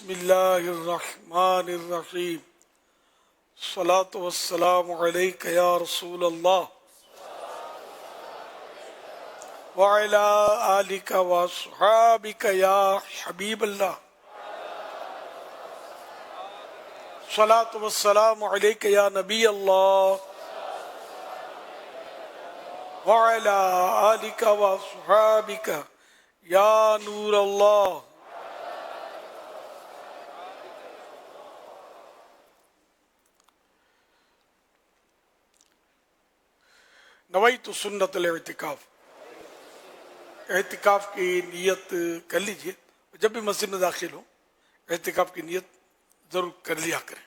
بسم اللہ الرحمن الرحیم الصلاۃ والسلام علیک یا رسول اللہ وعلی آلک واصحابک یا حبیب اللہ الصلاۃ والسلام علیک یا نبی اللہ وعلی آلک واصحابک یا نور اللہ. نویت سنت الاعتکاف. اعتکاف کی نیت کر لیجئے. جب بھی مسجد میں داخل ہو اعتکاف کی نیت ضرور کر لیا کریں.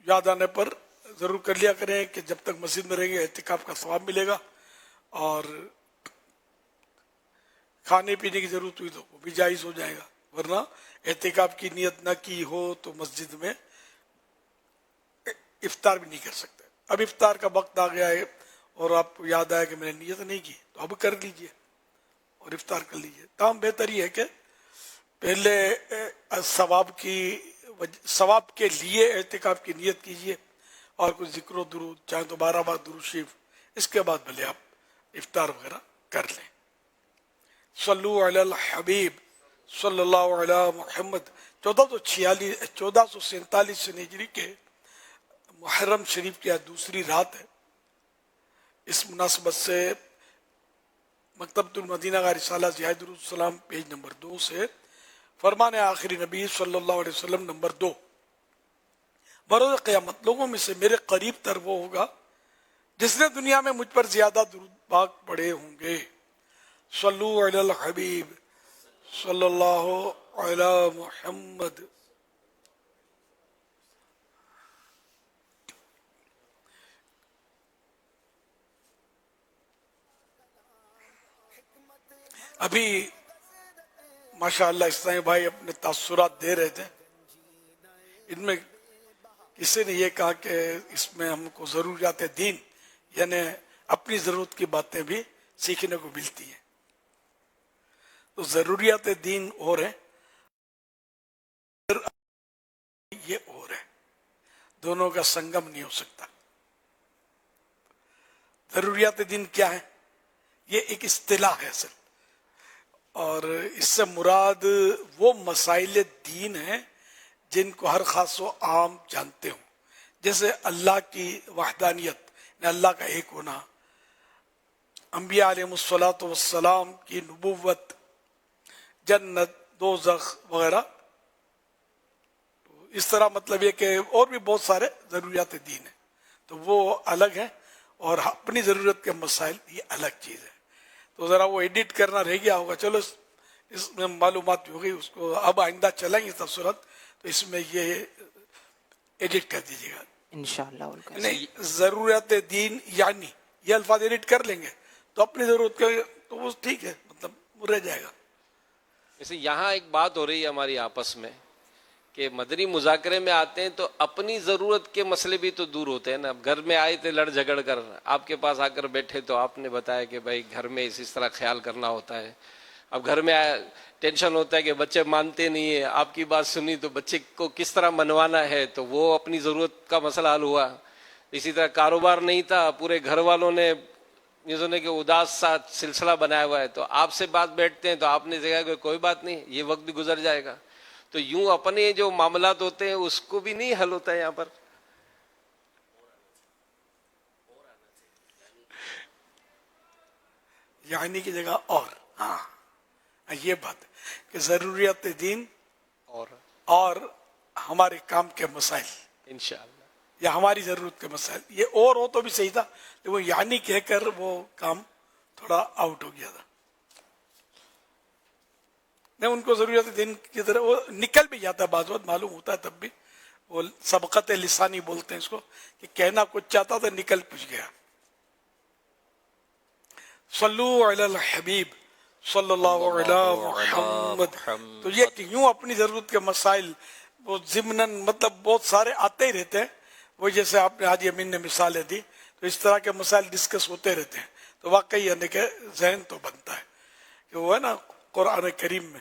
یاد آنے پر ضرور کر لیا کریں کہ جب تک مسجد میں رہیں گے اعتکاف کا ثواب ملے گا، اور کھانے پینے کی ضرورت ہوئی تو وہ بھی جائز ہو جائے گا. ورنہ اعتکاف کی نیت نہ کی ہو تو مسجد میں افطار بھی نہیں کر سکتے. اب افطار کا وقت آ گیا ہے اور آپ کو یاد آیا کہ میں نے نیت نہیں کی تو اب کر لیجئے اور افطار کر لیجئے. تاہم بہتر یہ ہے کہ پہلے ثواب کے لیے اعتکاف کی نیت کیجئے اور کچھ ذکر و درود، چاہے تو 12 بار درود شریف، اس کے بعد بھلے آپ افطار وغیرہ کر لیں. صلو علی الحبیب صلی اللہ علی محمد. 1447 ہجری کے محرم شریف کی آج دوسری رات ہے. اس مناسبت سے مکتبۃ المدینہ کا رسالہ ضیاء درود السلام پیج نمبر 2 سے فرمان آخری نبی صلی اللہ علیہ وسلم نمبر 2. بروز قیامت لوگوں میں سے میرے قریب تر وہ ہوگا جس نے دنیا میں مجھ پر زیادہ درود پاک پڑھے ہوں گے. صلو علی الحبیب صلی اللہ علی محمد. ابھی ماشاءاللہ اسلامی بھائی اپنے تاثرات دے رہے تھے. ان میں کسی نے یہ کہا کہ اس میں ہم کو ضروریات دین یعنی اپنی ضرورت کی باتیں بھی سیکھنے کو ملتی ہیں. تو ضروریات دین اور ہیں، یہ اور ہے، دونوں کا سنگم نہیں ہو سکتا. ضروریات دین کیا ہے؟ یہ ایک اصطلاح ہے اصل، اور اس سے مراد وہ مسائل دین ہیں جن کو ہر خاص و عام جانتے ہوں، جیسے اللہ کی وحدانیت، اللہ کا ایک ہونا، انبیاء علیہ الصلوۃ والسلام کی نبوت، جنت، دوزخ وغیرہ. اس طرح مطلب یہ کہ اور بھی بہت سارے ضروریات دین ہیں، تو وہ الگ ہیں، اور اپنی ضرورت کے مسائل یہ الگ چیز ہے. تو ذرا وہ ایڈٹ کرنا رہ گیا ہوگا. چلو اس میں معلومات ہو گئی، اس کو اب آئندہ چلیں گے تفسیرات تو اس میں یہ ایڈٹ کر دیجیے گا انشاءاللہ. نہیں، ضرورت دین یعنی یہ الفاظ ایڈٹ کر لیں گے تو اپنی ضرورت کے تو وہ ٹھیک ہے، مطلب وہ رہ جائے گا. جیسے یہاں ایک بات ہو رہی ہے ہماری آپس میں کہ مدنی مذاکرے میں آتے ہیں تو اپنی ضرورت کے مسئلے بھی تو دور ہوتے ہیں نا. اب گھر میں آئے تھے لڑ جھگڑ کر، آپ کے پاس آ کر بیٹھے تو آپ نے بتایا کہ بھائی گھر میں اس طرح خیال کرنا ہوتا ہے. اب گھر میں ٹینشن ہوتا ہے کہ بچے مانتے نہیں ہیں، آپ کی بات سنی تو بچے کو کس طرح منوانا ہے، تو وہ اپنی ضرورت کا مسئلہ حل ہوا. اسی طرح کاروبار نہیں تھا، پورے گھر والوں نے کہ اداس سا سلسلہ بنایا ہوا ہے، تو آپ سے بات بیٹھتے ہیں تو آپ نے کہا کہ کوئی بات نہیں، یہ وقت بھی گزر جائے گا. تو یوں اپنے جو معاملات ہوتے ہیں اس کو بھی نہیں حل ہوتا ہے یہاں پر. یعنی کی جگہ اور، ہاں یہ بات ہے کہ ضروریات دین اور ہمارے کام کے مسائل انشاءاللہ یا ہماری ضرورت کے مسائل، یہ اور ہو تو بھی صحیح تھا، لیکن وہ یعنی کہہ کر وہ کام تھوڑا آؤٹ ہو گیا تھا. نہیں، ان کو ضروریات دین کی طرح وہ نکل بھی جاتا ہے، بعض وقت معلوم ہوتا ہے، تب بھی وہ سبقت لسانی بولتے ہیں اس کو، کہ کہنا کچھ چاہتا تھا نکل کچھ گیا. صلو علی الحبیب صلی اللہ علی محمد. تو یہ کہ یوں اپنی ضرورت کے مسائل وہ ضمناً مطلب بہت سارے آتے ہی رہتے ہیں. وہ جیسے آپ نے حاجی امین نے مثالیں دی، تو اس طرح کے مسائل ڈسکس ہوتے رہتے ہیں. تو واقعی یعنی کہ ذہن تو بنتا ہے کہ وہ ہے نا قرآن کریم میں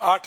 8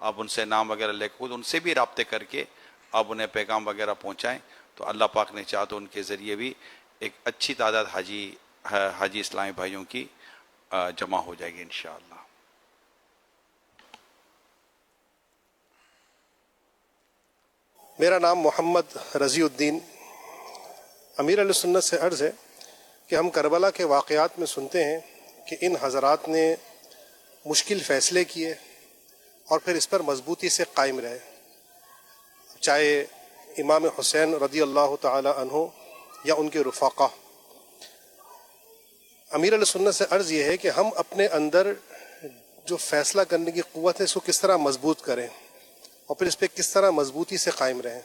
آپ ان سے نام وغیرہ لے کے خود ان سے بھی رابطے کر کے آپ انہیں پیغام وغیرہ پہنچائیں، تو اللہ پاک نے چاہا تو ان کے ذریعے بھی ایک اچھی تعداد حاجی اسلامی بھائیوں کی جمع ہو جائے گی انشاءاللہ۔ میرا نام محمد رضی الدین۔ امیر علیہ سنت سے عرض ہے کہ ہم کربلا کے واقعات میں سنتے ہیں کہ ان حضرات نے مشکل فیصلے کیے اور پھر اس پر مضبوطی سے قائم رہے، چاہے امام حسین رضی اللہ تعالی عنہ یا ان کے رفقا۔ امیر علیہ سنت سے عرض یہ ہے کہ ہم اپنے اندر جو فیصلہ کرنے کی قوت ہے اس کو کس طرح مضبوط کریں اور پھر اس پہ کس طرح مضبوطی سے قائم رہیں،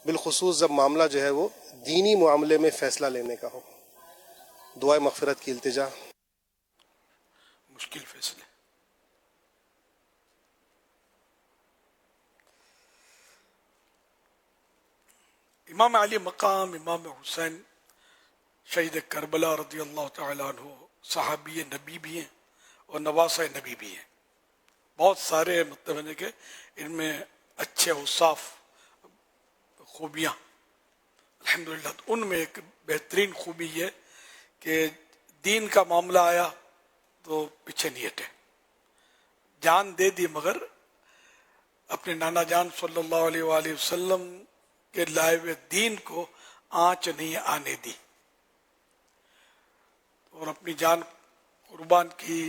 بالخصوص جب معاملہ جو ہے وہ دینی معاملے میں فیصلہ لینے کا ہو۔ دعائے مغفرت کی التجا۔ مشکل فیصلے، امام علی مقام امام حسین شہید کربلا رضی اللہ تعالیٰ عنہ صحابی نبی بھی ہیں اور نواسہ نبی بھی ہیں۔ بہت سارے مطلب ہے کہ ان میں اچھے اوصاف خوبیاں الحمدللہ، ان میں ایک بہترین خوبی یہ کہ دین کا معاملہ آیا تو پیچھے نہیں ہٹے، جان دے دی مگر اپنے نانا جان صلی اللہ علیہ وآلہ وسلم کے لائے ہوئے دین کو آنچ نہیں آنے دی اور اپنی جان قربان کی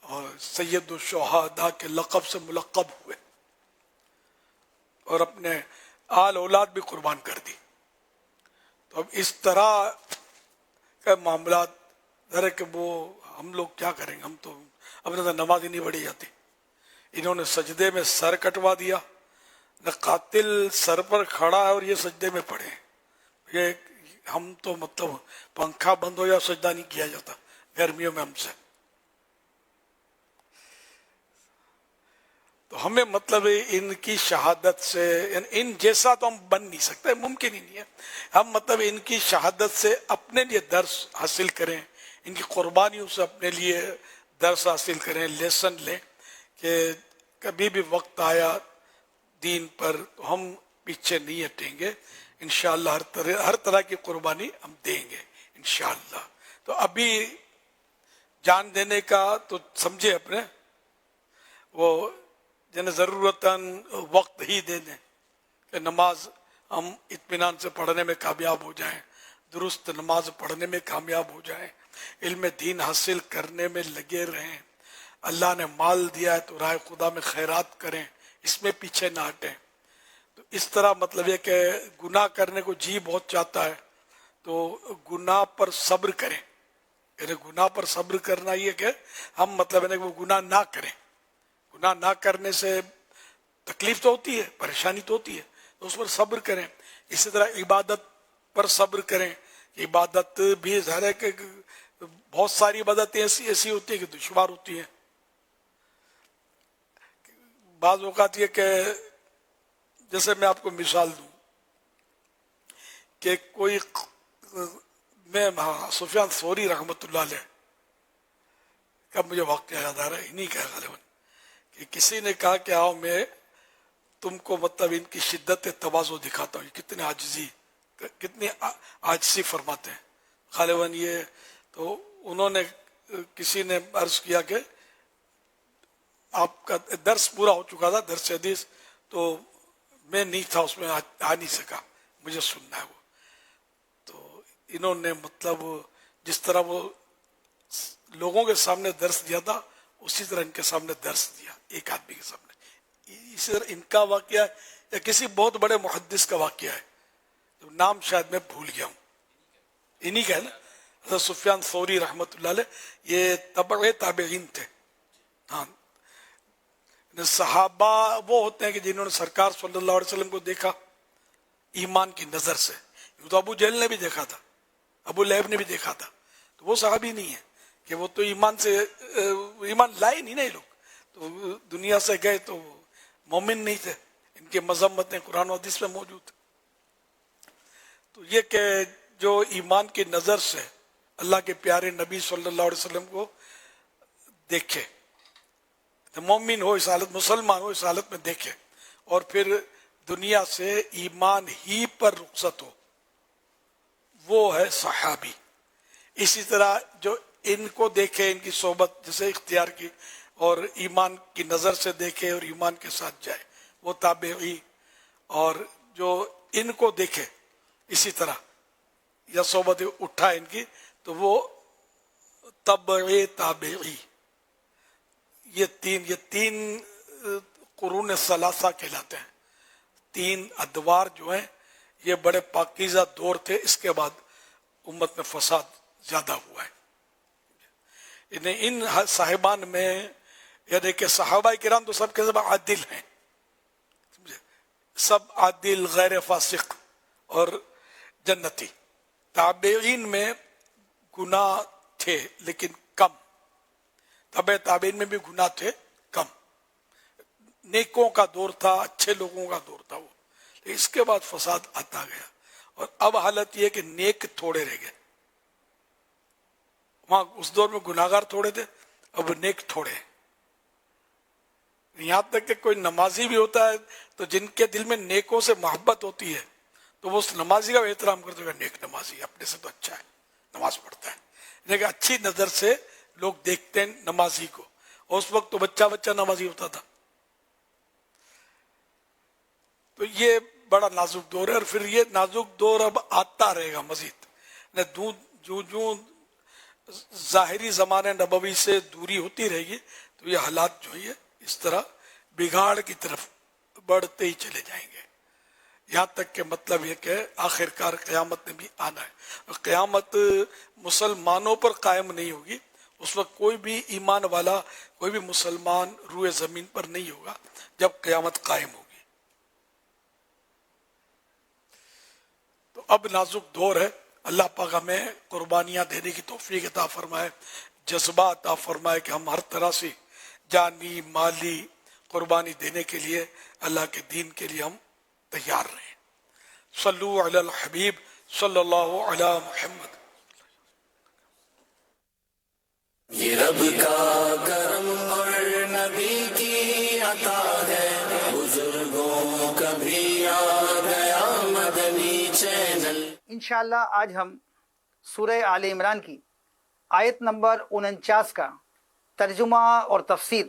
اور سید الشہداء کے لقب سے ملقب ہوئے اور اپنے آل اولاد بھی قربان کر دی۔ تو اب اس طرح کا معاملات ذرا کہ وہ ہم لوگ کیا کریں گے، ہم تو اپنے تو نماز ہی نہیں پڑھی جاتی۔ انہوں نے سجدے میں سر کٹوا دیا، نہ قاتل سر پر کھڑا ہے اور یہ سجدے میں پڑے۔ یہ ہم تو مطلب پنکھا بند ہو یا سجدہ نہیں کیا جاتا گرمیوں میں ہم سے۔ تو ہمیں مطلب ان کی شہادت سے، ان جیسا تو ہم بن نہیں سکتے، ممکن ہی نہیں ہے۔ ہم مطلب ان کی شہادت سے اپنے لیے درس حاصل کریں، ان کی قربانیوں سے اپنے لیے درس حاصل کریں، لیسن لیں کہ کبھی بھی وقت آیا دین پر تو ہم پیچھے نہیں ہٹیں گے انشاءاللہ، ہر طرح کی قربانی ہم دیں گے انشاءاللہ۔ تو ابھی جان دینے کا تو سمجھے اپنے وہ جنہیں ضرورتاً وقت ہی دے دیں کہ نماز ہم اطمینان سے پڑھنے میں کامیاب ہو جائیں، درست نماز پڑھنے میں کامیاب ہو جائیں، علم دین حاصل کرنے میں لگے رہیں۔ اللہ نے مال دیا ہے تو راہ خدا میں خیرات کریں، اس میں پیچھے نہ ہٹیں۔ تو اس طرح مطلب یہ کہ گناہ کرنے کو جی بہت چاہتا ہے تو گناہ پر صبر کریں، یعنی گناہ پر صبر کرنا یہ کہ ہم مطلب ہے کہ وہ گناہ نہ کریں۔ گناہ نہ کرنے سے تکلیف تو ہوتی ہے، پریشانی تو ہوتی ہے، تو اس پر صبر کریں۔ اسی طرح عبادت پر صبر کریں۔ عبادت بھی ظاہر ہے کہ بہت ساری عبادتیں ایسی ہوتی ہیں کہ دشوار ہوتی ہیں۔ بعض اوقات یہ کہ جیسے میں آپ کو مثال دوں کہ کوئی میں سفیان ثوری رحمۃ اللہ علیہ کا مجھے واقعہ یاد آ رہا ہے، انہی کا غالباً، کہ کسی نے کہا کہ آؤ میں تم کو مطلب ان کی شدت تواضع دکھاتا ہوں، کتنی عاجزی فرماتے ہیں غالباً یہ۔ تو انہوں نے کسی نے عرض کیا کہ آپ کا درس پورا ہو چکا تھا، درس حدیث، تو میں نہیں تھا اس میں، آ نہیں سکا، مجھے سننا ہے وہ۔ تو انہوں نے مطلب جس طرح وہ لوگوں کے سامنے درس دیا تھا اسی طرح ان کے سامنے درس دیا، ایک آدمی کے سامنے۔ اسی طرح ان کا واقعہ یا کسی بہت بڑے محدث کا واقعہ ہے، نام شاید میں بھول گیا ہوں، انہی کا ہے نا، حضرت سفیان ثوری رحمۃ اللہ علیہ، یہ تبع تابعین تھے۔ ہاں، صحابہ وہ ہوتے ہیں کہ جنہوں نے سرکار صلی اللہ علیہ وسلم کو دیکھا ایمان کی نظر سے۔ تو ابو جہل نے بھی دیکھا تھا، ابو لہب نے بھی دیکھا تھا، تو وہ صحابی نہیں ہے کہ وہ تو ایمان لائے نہیں نا، یہ لوگ تو دنیا سے گئے تو مومن نہیں تھے، ان کے مذمتیں قرآن و حدیث میں موجود۔ تو یہ کہ جو ایمان کی نظر سے اللہ کے پیارے نبی صلی اللہ علیہ وسلم کو دیکھے، تو مومن ہو اس حالت، مسلمان ہو اس حالت میں دیکھے اور پھر دنیا سے ایمان ہی پر رخصت ہو، وہ ہے صحابی۔ اسی طرح جو ان کو دیکھے، ان کی صحبت جسے اختیار کی اور ایمان کی نظر سے دیکھے اور ایمان کے ساتھ جائے، وہ تابعی، اور جو ان کو دیکھے اسی طرح یا صحبت اٹھا ان کی، تو وہ تبع تابعی۔ یہ تین قرون ثلاثہ کہلاتے ہیں۔ تین ادوار جو ہیں یہ بڑے پاکیزہ دور تھے، اس کے بعد امت میں فساد زیادہ ہوا ہے۔ ان صاحبان میں یعنی کہ صحابہ کرام تو سب کے سب عادل ہیں، سب عادل، غیر فاسق اور جنتی۔ تابعین میں گناہ تھے لیکن کم، تبع تابعین میں بھی گناہ تھے کم، نیکوں کا دور تھا، اچھے لوگوں کا دور تھا وہ، اس کے بعد فساد آتا گیا، اور اب حالت یہ کہ نیک تھوڑے رہ گئے۔ وہاں اس دور میں گناہگار تھوڑے تھے، اب نیک تھوڑے ہیں۔ یہاں تک کہ کوئی نمازی بھی ہوتا ہے تو جن کے دل میں نیکوں سے محبت ہوتی ہے تو وہ اس نمازی کا احترام کرتے ہیں، نیک نمازی اپنے سے تو اچھا ہے، نماز پڑھتا ہے، لیکن اچھی نظر سے لوگ دیکھتے ہیں نمازی کو، اور اس وقت تو بچہ نمازی ہوتا تھا۔ تو یہ بڑا نازک دور ہے، اور پھر یہ نازک دور اب آتا رہے گا مزید، جو ظاہری زمانے نبوی سے دوری ہوتی رہے گی تو یہ حالات جو ہے اس طرح بگاڑ کی طرف بڑھتے ہی چلے جائیں گے، یہاں تک کہ مطلب یہ کہ آخر کار قیامت نے بھی آنا ہے، اور قیامت مسلمانوں پر قائم نہیں ہوگی، اس وقت کوئی بھی ایمان والا، کوئی بھی مسلمان روئے زمین پر نہیں ہوگا جب قیامت قائم ہوگی۔ تو اب نازک دور ہے، اللہ پاک ہمیں قربانیاں دینے کی توفیق عطا فرمائے، جذبہ عطا فرمائے کہ ہم ہر طرح سے جانی مالی قربانی دینے کے لیے، اللہ کے دین کے لیے ہم تیار رہیں۔ صلو علی الحبیب صلی اللہ علی محمد۔ یہ رب کا کرم اور نبی کی عطا ہے، بزرگوں کا بھی آ گیا مدنی چینل۔ انشاءاللہ آج ہم سورہ آل عمران کی آیت نمبر 49 کا ترجمہ اور تفسیر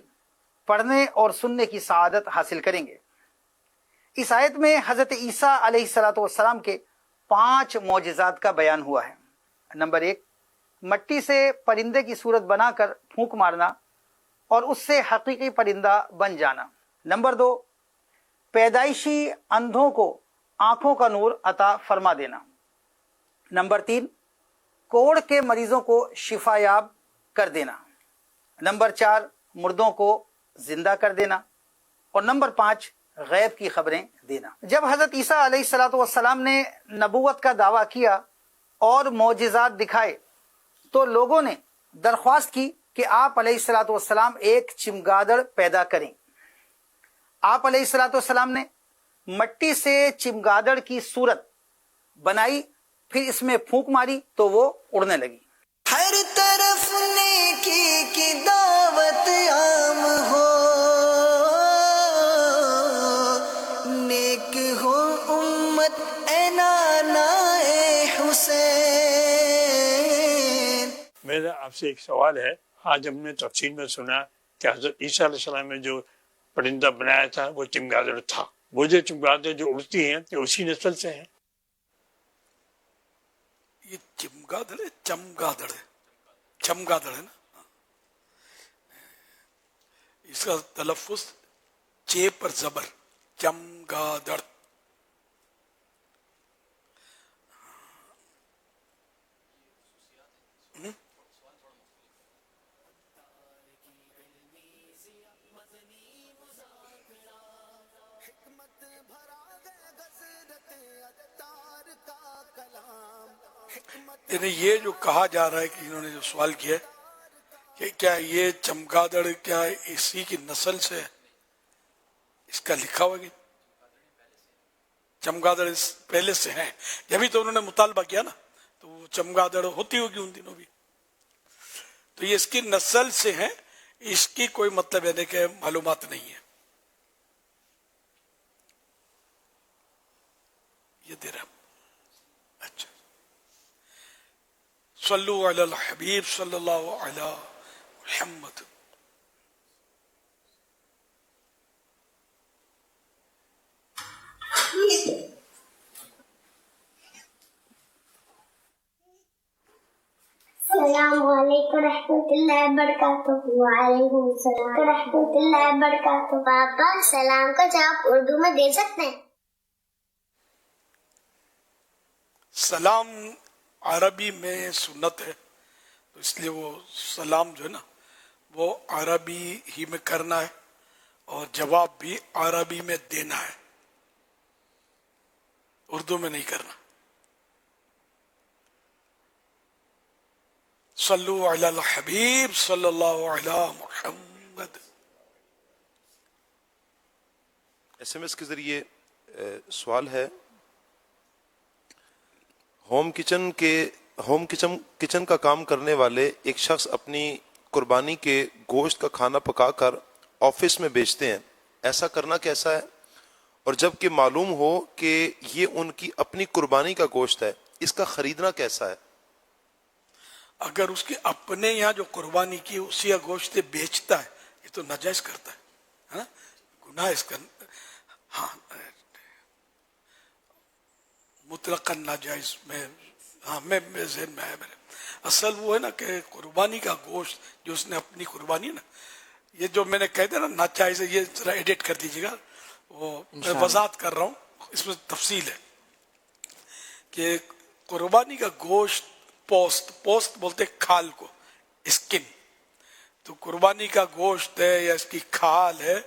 پڑھنے اور سننے کی سعادت حاصل کریں گے۔ اس آیت میں حضرت عیسیٰ علیہ السلام کے 5 معجزات کا بیان ہوا ہے۔ نمبر 1، مٹی سے پرندے کی صورت بنا کر پھونک مارنا اور اس سے حقیقی پرندہ بن جانا۔ نمبر 2، پیدائشی اندھوں کو آنکھوں کا نور عطا فرما دینا۔ نمبر 3، کوڑھ کے مریضوں کو شفا یاب کر دینا۔ نمبر 4، مردوں کو زندہ کر دینا۔ اور نمبر 5، غیب کی خبریں دینا۔ جب حضرت عیسیٰ علیہ السلام نے نبوت کا دعویٰ کیا اور معجزات دکھائے تو لوگوں نے درخواست کی کہ آپ علیہ السلام ایک چمگادڑ پیدا کریں۔ آپ علیہ السلام نے مٹی سے چمگادڑ کی صورت بنائی، پھر اس میں پھونک ماری تو وہ اڑنے لگی۔ ہر طرف نیکی کی دعوت عام ہو، نیک ہو امت اے نانا اے حسین۔ میرا آپ سے ایک سوال ہے، آج ہم نے تفسیر میں سنا کہ حضرت عیسیٰ علیہ السلام نے جو پرندہ بنایا تھا وہ چمگادڑ تھا، وہ جو چمگادڑ جو اڑتی ہیں تو اسی نسل سے ہیں؟ یہ چمگادڑ ہے، چمگادڑ ہے، چمگادڑ ہے نا، اس کا تلفظ چے پر زبر، چمگادڑ۔ یعنی یہ جو کہا جا رہا ہے کہ انہوں نے جو سوال کیا ہے کہ کیا یہ چمگادڑ کیا اسی کی نسل سے ہے، اس کا لکھا ہوا کہ چمگادڑ پہلے سے ہیں، جبھی تو انہوں نے مطالبہ کیا نا، تو وہ چمگادڑ ہوتی ہوگی ان دنوں بھی، تو یہ اس کی نسل سے ہیں، اس کی کوئی مطلب یعنی کہ معلومات نہیں ہے. یہ دے رہا. اچھا صلو علی الحبیب صلی اللہ علی محمد. السلام علیکم ورحمۃ اللہ وبرکاتہ. وعلیکم السلام ورحمۃ اللہ وبرکاتہ. پاپا سلام کا جواب اردو میں دے سکتے ہیں؟ سلام عربی میں سنت ہے، تو اس لیے وہ سلام جو ہے نا وہ عربی ہی میں کرنا ہے اور جواب بھی عربی میں دینا ہے، اردو میں نہیں کرنا. صلو علی الحبیب صلی اللہ علی محمد. ایس ایم ایس کے ذریعے سوال ہے، ہوم کچن کا کام کرنے والے ایک شخص اپنی قربانی کے گوشت کا کھانا پکا کر آفس میں بیچتے ہیں، ایسا کرنا کیسا ہے؟ اور جب کہ معلوم ہو کہ یہ ان کی اپنی قربانی کا گوشت ہے، اس کا خریدنا کیسا ہے؟ اگر اس کی اپنے یہاں جو قربانی کی اسی کا گوشت بیچتا ہے، یہ تو ناجائز کرتا ہے نا، گناہ اس کا. ہاں مطلقاً ناجائز میں، ہاں میں ذہن میں ہے میرے. اصل وہ ہے نا کہ قربانی کا گوشت جو اس نے اپنی قربانی ہے نا، یہ جو میں نے کہہ دیا نا ناجائز ہے، یہ ذرا ایڈٹ کر دیجیے گا. وہ میں وضاحت کر رہا ہوں، اس میں تفصیل ہے کہ قربانی کا گوشت پوست بولتے کھال کو، اسکن. تو قربانی کا گوشت ہے یا اس کی کھال ہے،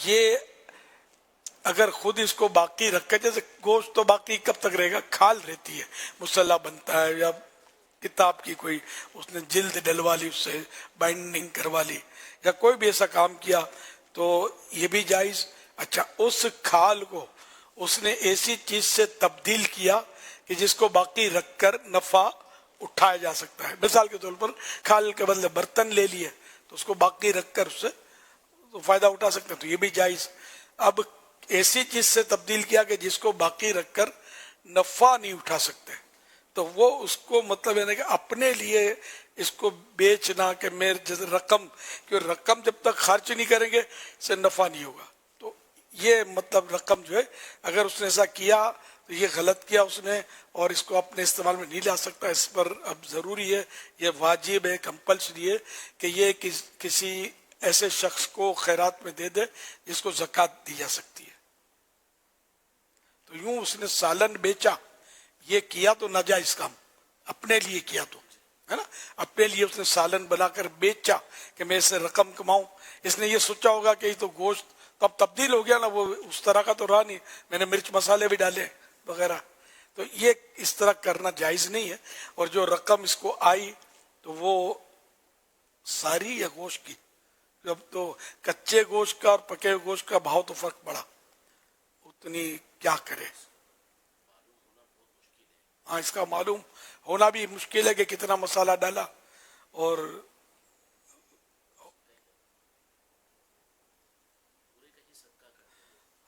یہ اگر خود اس کو باقی رکھے، جیسے گوشت تو باقی کب تک رہے گا، کھال رہتی ہے، مسلح بنتا ہے یا کتاب کی کوئی اس نے جلد ڈلوا لی، اس سے بائنڈنگ کروا لی یا کوئی بھی ایسا کام کیا تو یہ بھی جائز. اچھا اس کھال کو اس نے ایسی چیز سے تبدیل کیا کہ جس کو باقی رکھ کر نفع اٹھایا جا سکتا ہے. مثال کے طور پر کھال کے بدلے برتن لے لیے تو اس کو باقی رکھ کر اس سے فائدہ اٹھا سکتے ہیں، تو یہ بھی جائز. اب ایسی چیز سے تبدیل کیا کہ جس کو باقی رکھ کر نفع نہیں اٹھا سکتے، تو وہ اس کو مطلب ہے کہ اپنے لیے اس کو بیچنا کہ میرے جیسے رقم جب تک خرچ نہیں کریں گے اس سے نفع نہیں ہوگا. تو یہ مطلب رقم جو ہے اگر اس نے ایسا کیا تو یہ غلط کیا اس نے، اور اس کو اپنے استعمال میں نہیں لا سکتا. اس پر اب ضروری ہے، یہ واجب ہے، کمپلسری ہے کہ یہ کسی ایسے شخص کو خیرات میں دے دے جس کو زکوٰۃ دی جا سکتی ہے. تو یوں اس نے سالن بیچا، یہ کیا تو ناجائز کام، اپنے لیے کیا تو ہے نا، اپنے لیے اس نے سالن بنا کر بیچا کہ میں اس سے رقم کماؤں. اس نے یہ سوچا ہوگا کہ یہ تو گوشت تو اب تبدیل ہو گیا نا، وہ اس طرح کا تو رہا نہیں، میں نے مرچ مسالے بھی ڈالے وغیرہ. تو یہ اس طرح کرنا جائز نہیں ہے. اور جو رقم اس کو آئی تو وہ ساری یا گوشت کی، جب تو کچے گوشت کا اور پکے گوشت کا بھاؤ تو فرق پڑا، اتنی کیا کرے. ہاں اس کا معلوم ہونا بھی مشکل ہے کہ کتنا مسالہ ڈالا. اور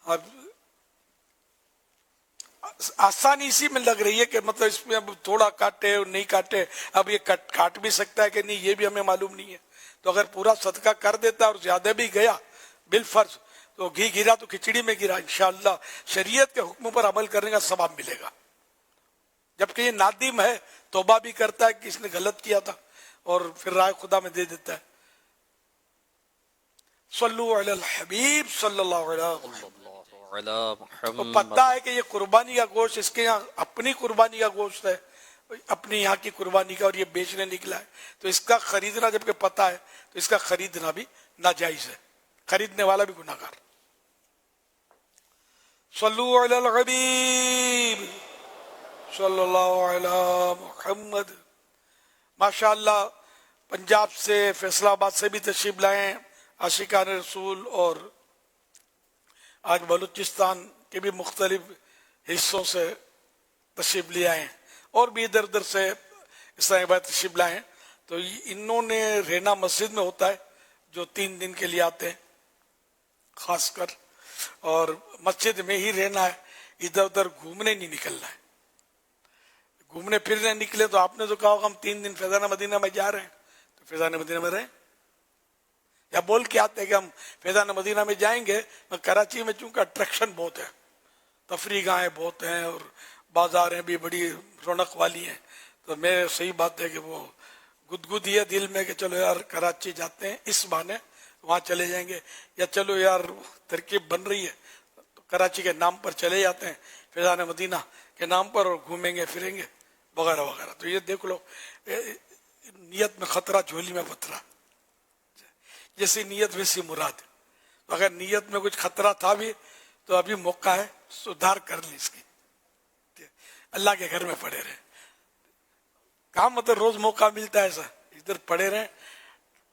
اب آسانی اسی میں لگ رہی ہے کہ مطلب اس میں اب تھوڑا کاٹے اور نہیں کاٹے، اب یہ کاٹ بھی سکتا ہے کہ نہیں یہ بھی ہمیں معلوم نہیں ہے. تو اگر پورا صدقہ کر دیتا اور زیادہ بھی گیا بالفرض تو گھی گرا تو کھچڑی میں گرا، انشاءاللہ شریعت کے حکموں پر عمل کرنے کا ثواب ملے گا. جبکہ یہ نادم ہے، توبہ بھی کرتا ہے کہ اس نے غلط کیا تھا اور پھر رائے خدا میں دے دیتا ہے. صلو علی الحبیب صلی اللہ علیہ وسلم. تو پتہ ہے کہ یہ قربانی کا گوشت اس کے یہاں اپنی قربانی کا گوشت ہے، اپنی یہاں کی قربانی کا، اور یہ بیچنے نکلا ہے، تو اس کا خریدنا جبکہ پتہ ہے تو اس کا خریدنا بھی ناجائز ہے، خریدنے والا بھی گناہ گار. صلو علی الحبیب صلی اللہ علی محمد. ماشاءاللہ پنجاب سے، فیصلہ آباد سے بھی تشریف لائے ہیں عاشقان رسول، اور آج بلوچستان کے بھی مختلف حصوں سے تشریف لے آئے ہیں، اور بھی ادھر ادھر سے اسلام آباد تشریف لائے ہیں. تو انہوں نے رینا مسجد میں ہوتا ہے جو 3 دن کے لیے آتے ہیں خاص کر, اور مسجد میں ہی رہنا ہے, ادھر ادھر گھومنے نہیں نکلنا ہے. گھومنے پھرنے نکلے تو آپ نے تو کہا ہوگا ہم 3 دن فیضان مدینہ میں جا رہے ہیں, تو فیضان مدینہ میں رہیں, یا بول کے آتے ہیں کہ ہم فیضان مدینہ میں جائیں گے. کراچی میں چونکہ اٹریکشن بہت ہے, تفریح گاہیں بہت ہیں اور بازاریں بھی بڑی رونق والی ہیں, تو میں صحیح بات ہے کہ وہ گدگدی ہے دل میں کہ چلو یار کراچی جاتے ہیں, اس بہانے وہاں چلے جائیں گے, یا چلو یار ترکیب بن رہی ہے تو کراچی کے نام پر چلے جاتے ہیں فیضان مدینہ کے نام پر, اور گھومیں گے پھریں گے وغیرہ وغیرہ. تو یہ دیکھ لو, نیت میں خطرہ جھولی میں پتھرا, جیسی نیت ویسی مراد. اگر نیت میں کچھ خطرہ تھا بھی تو ابھی موقع ہے, سدھار کر لیں اس کی, اللہ کے گھر میں پڑے رہیں. کہاں مطلب روز موقع ملتا ہے ایسا, ادھر پڑے رہیں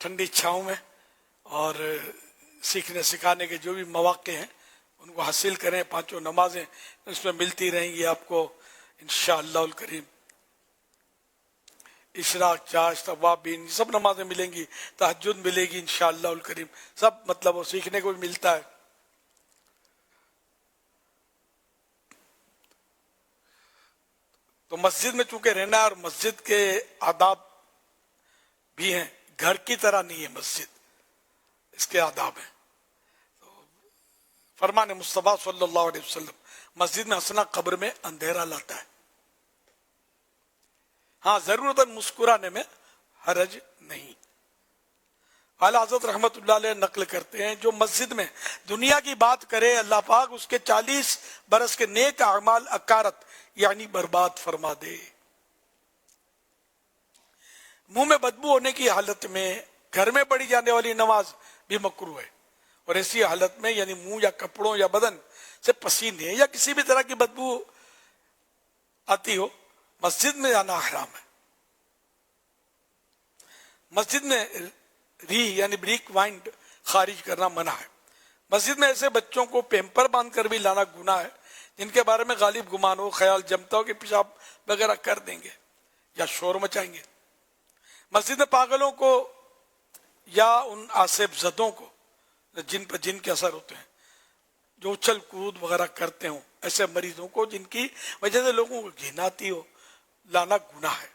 ٹھنڈی چھاؤں میں, اور سیکھنے سکھانے کے جو بھی مواقع ہیں ان کو حاصل کریں. 5 نمازیں اس میں ملتی رہیں گی آپ کو انشاءاللہ الکریم. اشراق, چاشت, توابین, سب نمازیں ملیں گی, تہجد ملے گی انشاءاللہ الکریم, سب مطلب وہ سیکھنے کو بھی ملتا ہے. تو مسجد میں چونکہ رہنا ہے, اور مسجد کے آداب بھی ہیں, گھر کی طرح نہیں ہے مسجد, اس کے آداب ہیں. تو فرمان مصطفیٰ صلی اللہ علیہ وسلم, مسجد میں ہنسنا قبر میں اندھیرا لاتا ہے. ہاں ضرورت مسکرانے میں حرج نہیں. اعلیٰ حضرت رحمت اللہ علیہ نقل کرتے ہیں, جو مسجد میں دنیا کی بات کرے اللہ پاک اس کے 40 برس کے نیک اعمال اکارت یعنی برباد فرما دے. منہ میں بدبو ہونے کی حالت میں گھر میں پڑھی جانے والی نماز بھی مکروہ ہے, اور ایسی حالت میں یعنی منہ یا کپڑوں یا بدن سے پسینے یا کسی بھی طرح کی بدبو آتی ہو, مسجد میں جانا حرام ہے. مسجد میں ری یعنی بریک وائنڈ خارج کرنا منع ہے. مسجد میں ایسے بچوں کو پیمپر باندھ کر بھی لانا گناہ ہے جن کے بارے میں غالب گمان ہو, خیال جمتا ہو کہ پیشاب وغیرہ کر دیں گے یا شور مچائیں گے. مسجد میں پاگلوں کو یا ان آصف زدوں کو جن پر جن کے اثر ہوتے ہیں, جو اچھل کود وغیرہ کرتے ہوں, ایسے مریضوں کو جن کی وجہ سے لوگوں کو گھن آتی ہو, لانا گناہ ہے.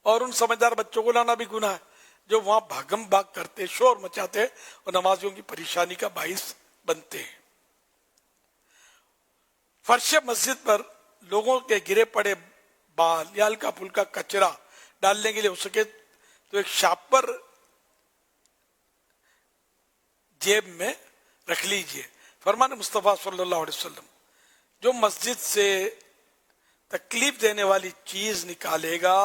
اور ان سمجھدار بچوں کو لانا بھی گناہ ہے جو وہاں بھاگم بھاگ کرتے, شور مچاتے اور نمازیوں کی پریشانی کا باعث بنتے ہیں. فرش مسجد پر لوگوں کے گرے پڑے بال یا ہلکا پھلکا کچرا ڈالنے کے لیے ہو سکے تو ایک شاپر جیب میں رکھ لیجئے. فرمان مصطفیٰ صلی اللہ علیہ وسلم, جو مسجد سے تکلیف دینے والی چیز نکالے گا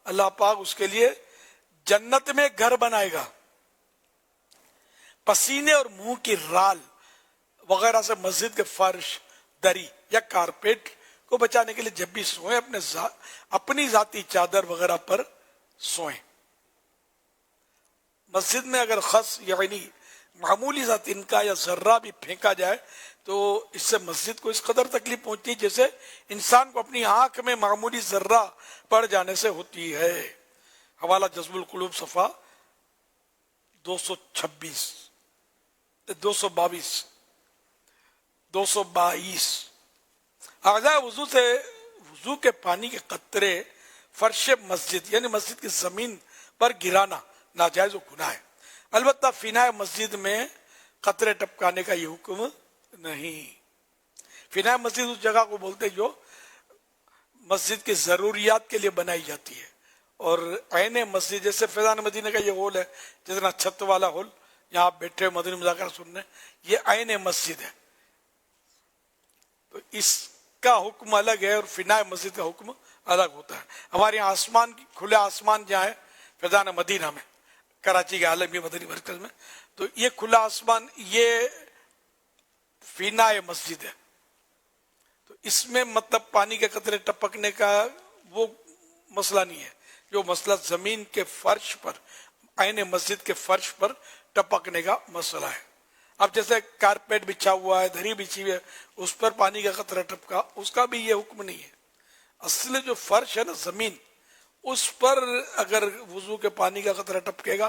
اللہ پاک اس کے لیے جنت میں گھر بنائے گا. پسینے اور منہ کی رال وغیرہ سے مسجد کے فرش, دری یا کارپیٹ کو بچانے کے لیے جب بھی سوئیں اپنی ذاتی چادر وغیرہ پر سوئیں. مسجد میں اگر خس یعنی معمولی سا تنکا یا ذرہ بھی پھینکا جائے تو اس سے مسجد کو اس قدر تکلیف پہنچتی ہے جیسے انسان کو اپنی آنکھ میں معمولی ذرہ پڑ جانے سے ہوتی ہے. حوالہ جذب القلوب صفحہ 226 222 222. اعضاء وضو سے وضو کے پانی کے قطرے فرش مسجد یعنی مسجد کی زمین پر گرانا ناجائز و گناہ ہے. البتہ فنائے مسجد میں قطرے ٹپکانے کا یہ حکم نہیں. فنائے مسجد اس جگہ کو بولتے ہیں جو مسجد کی ضروریات کے لیے بنائی جاتی ہے, اور عین مسجد جیسے فیضان مدینہ کا یہ ہول ہے, جتنا چھت والا ہول یہاں آپ بیٹھے مدنی مذاکرہ سننے, یہ عین مسجد ہے. تو اس کا حکم الگ ہے اور فنائے مسجد کا حکم الگ ہوتا ہے. ہمارے یہاں آسمان کھلے آسمان جہاں ہے فیضان مدینہ میں, کراچی کے عالمی مدنی مرکز میں, تو یہ کھلا آسمان یہ فنائے مسجد ہے. تو اس میں مطلب پانی کے قطرے ٹپکنے کا وہ مسئلہ نہیں ہے. جو مسئلہ زمین کے فرش پر عین مسجد کے فرش پر ٹپکنے کا مسئلہ ہے. اب جیسے کارپیٹ بچھا ہوا ہے, دھری بچھی ہوئی ہے, اس پر پانی کا قطرہ ٹپکا, اس کا بھی یہ حکم نہیں ہے. اصل جو فرش ہے نا زمین, اس پر اگر وضو کے پانی کا قطرہ ٹپکے گا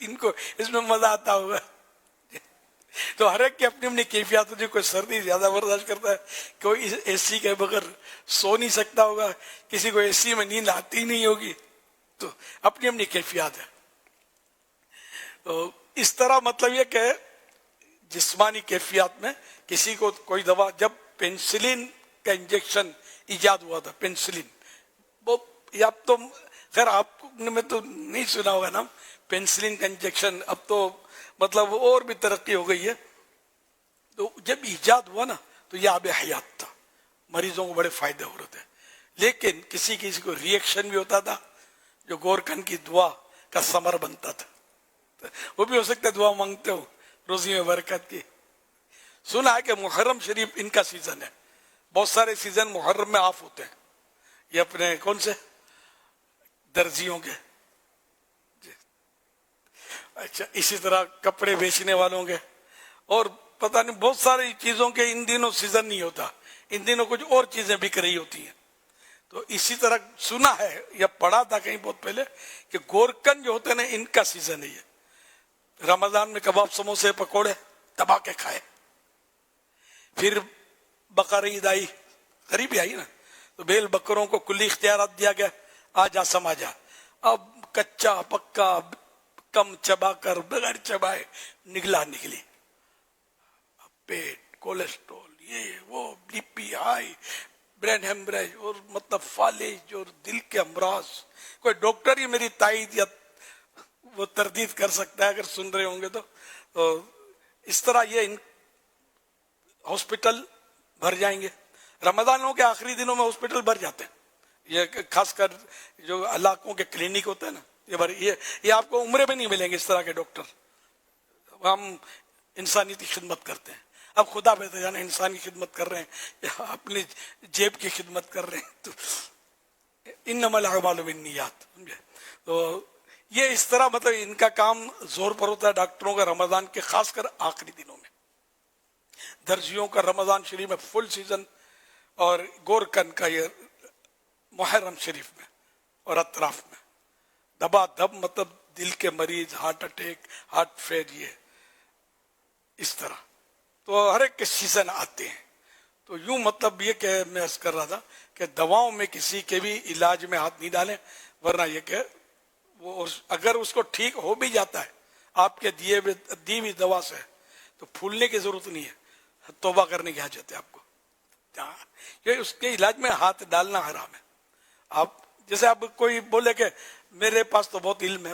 ان کو اس میں مزہ آتا ہوگا. تو ہر ایک کی اپنی اپنی کیفیات ہوتی ہے. کوئی سردی زیادہ برداشت کرتا ہے, کوئی اے سی کے بغیر سو نہیں سکتا ہوگا, کسی کو اے سی میں نیند آتی ہی نہیں ہوگی. تو اپنی اپنی کیفیات ہے. تو اس طرح مطلب یہ کہ جسمانی کیفیات میں کسی کو کوئی دوا, جب پینسلین کا انجیکشن ایجاد ہوا تھا, پینسلین, وہ اب تو خیر آپ نے تو نہیں سنا ہوگا نا پینسلین کا انجیکشن, اب تو مطلب اور بھی ترقی ہو گئی ہے. تو جب ایجاد ہوا نا تو یہ آب حیات تھا, مریضوں کو بڑے فائدے ہو رہے تھے. لیکن کسی کسی کو ریئیکشن بھی ہوتا تھا جو گورکھن کی دعا کا ثمر بنتا تھا. وہ بھی ہو سکتا ہے دعا مانگتے ہو روزی میں برکت کی. سنا ہے کہ محرم شریف ان کا سیزن ہے, بہت سارے سیزن محرم میں آف ہوتے ہیں. یہ اپنے کون سے درزیوں کے, اچھا اسی طرح کپڑے بیچنے والوں کے, اور پتہ نہیں بہت ساری چیزوں کے ان دنوں سیزن نہیں ہوتا, ان دنوں کچھ اور چیزیں بک رہی ہوتی ہیں. تو اسی طرح سنا ہے یا پڑھا تھا کہیں بہت پہلے کہ گورکن جو ہوتے ہیں نا ان کا سیزن ہے یہ. رمضان میں کباب سموسے پکوڑے دبا کے کھائے. پھر بقر عید آئی, قریب آئی نا, تو بیل بکروں کو کلی اختیارات دیا گیا, آ جا سما جا. اب کچا پکا کم چبا کر بغیر چبائے نکلی. پیٹ, کولیسٹرول, یہ وہ, B P high, brain haemorrhage, اور مطلب فالج اور دل کے امراض. کوئی ڈاکٹر ہی میری تائید یا وہ تردید کر سکتا ہے اگر سن رہے ہوں گے تو اس طرح یہ ہاسپٹل بھر جائیں گے. رمضانوں کے آخری دنوں میں ہاسپٹل بھر جاتے ہیں. یہ خاص کر جو علاقوں کے کلینک ہوتے ہیں نا, یہ آپ کو عمرے میں نہیں ملیں گے اس طرح کے ڈاکٹر. ہم انسانیتی خدمت کرتے ہیں. اب خدا بہتر جانے انسانی خدمت کر رہے ہیں یا اپنی جیب کی خدمت کر رہے ہیں. تو انما الاعمال بالنیات. تو یہ اس طرح مطلب ان کا کام زور پر ہوتا ہے ڈاکٹروں کا رمضان کے خاص کر آخری دنوں میں. درزیوں کا رمضان شریف میں فل سیزن, اور گورکن کا یہ محرم شریف میں اور اطراف میں دبا دب, مطلب دل کے مریض, ہارٹ اٹیک, ہارٹ فیلئر, اس طرح. تو ہر ایک کے سیزن آتے ہیں. تو یوں مطلب یہ کہ میں عرض کر رہا تھا کہ دواؤں میں کسی کے بھی علاج میں ہاتھ نہیں ڈالیں, ورنہ یہ کہ وہ اگر اس کو ٹھیک ہو بھی جاتا ہے آپ کے دی ہوئی دوا سے, تو پھولنے کی ضرورت نہیں ہے, توبہ کرنے کی حاجت ہے آپ کو. یہ اس کے علاج میں ہاتھ ڈالنا حرام ہے. آپ جیسے آپ کوئی بولے کہ میرے پاس تو بہت علم ہے,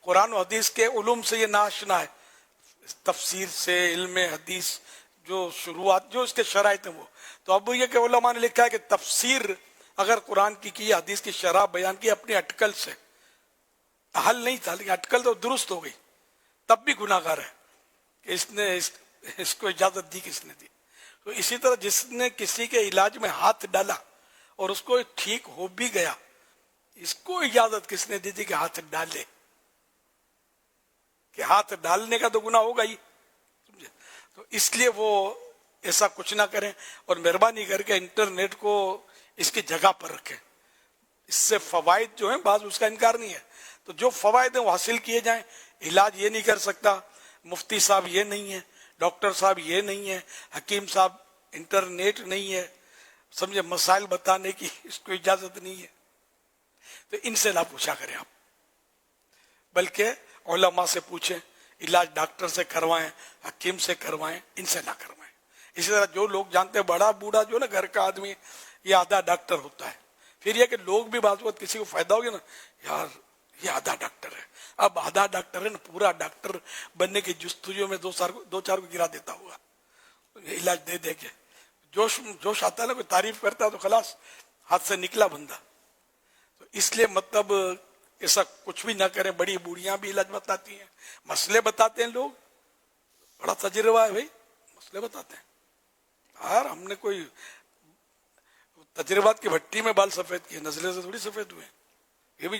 قرآن و حدیث کے علوم سے یہ ناشنا ہے, تفسیر سے, علم حدیث جو شروعات جو اس کے شرائط ہیں وہ. تو اب یہ کہ علماء نے لکھا ہے کہ تفسیر اگر قرآن کی حدیث کی شرح بیان کی اپنی اٹکل سے, حل نہیں تھا لیکن اٹکل تو درست ہو گئی, تب بھی گناہ گار ہے کہ اس کو اجازت دی کس نے دی. تو اسی طرح جس نے کسی کے علاج میں ہاتھ ڈالا اور اس کو ٹھیک ہو بھی گیا, اس کو اجازت کس نے دی تھی کہ ہاتھ ڈالے, کہ ہاتھ ڈالنے کا تو گناہ ہوگا ہی, سمجھے. تو اس لیے وہ ایسا کچھ نہ کریں, اور مہربانی کر کے انٹرنیٹ کو اس کی جگہ پر رکھیں. اس سے فوائد جو ہیں بعض اس کا انکار نہیں ہے, تو جو فوائد ہیں وہ حاصل کیے جائیں. علاج یہ نہیں کر سکتا, مفتی صاحب یہ نہیں ہے, ڈاکٹر صاحب یہ نہیں ہے, حکیم صاحب انٹرنیٹ نہیں ہے, سمجھے, مسائل بتانے کی اس کو اجازت نہیں ہے. تو ان سے نہ پوچھا کریں آپ, بلکہ علماء سے پوچھیں, علاج ڈاکٹر سے کروائیں, حکیم سے کروائیں, ان سے نہ کروائیں. اسی طرح جو لوگ جانتے ہیں بڑا بوڑھا جو نا گھر کا آدمی, یہ آدھا ڈاکٹر ہوتا ہے. پھر یہ کہ لوگ بھی بعض وقت کسی کو فائدہ ہو گیا نا, یار یہ آدھا ڈاکٹر ہے, اب آدھا ڈاکٹر ہے نا, پورا ڈاکٹر بننے کی جستجو میں دو چار کو گرا دیتا ہوگا علاج دے دے کے. جوش آتا ہے نا, کوئی تعریف کرتا ہے تو خلاص ہاتھ سے نکلا بندہ. تو اس لیے مطلب ایسا کچھ بھی نہ کریں. بڑی بوڑھیاں بھی علاج بتاتی ہیں, مسئلے بتاتے ہیں لوگ, بڑا تجربہ ہے بھائی, مسئلے بتاتے ہیں. یار ہم نے کوئی تجربات کی بھٹی میں بال سفید کیے, نزلے سے تھوڑی سفید ہوئے. یہ بھی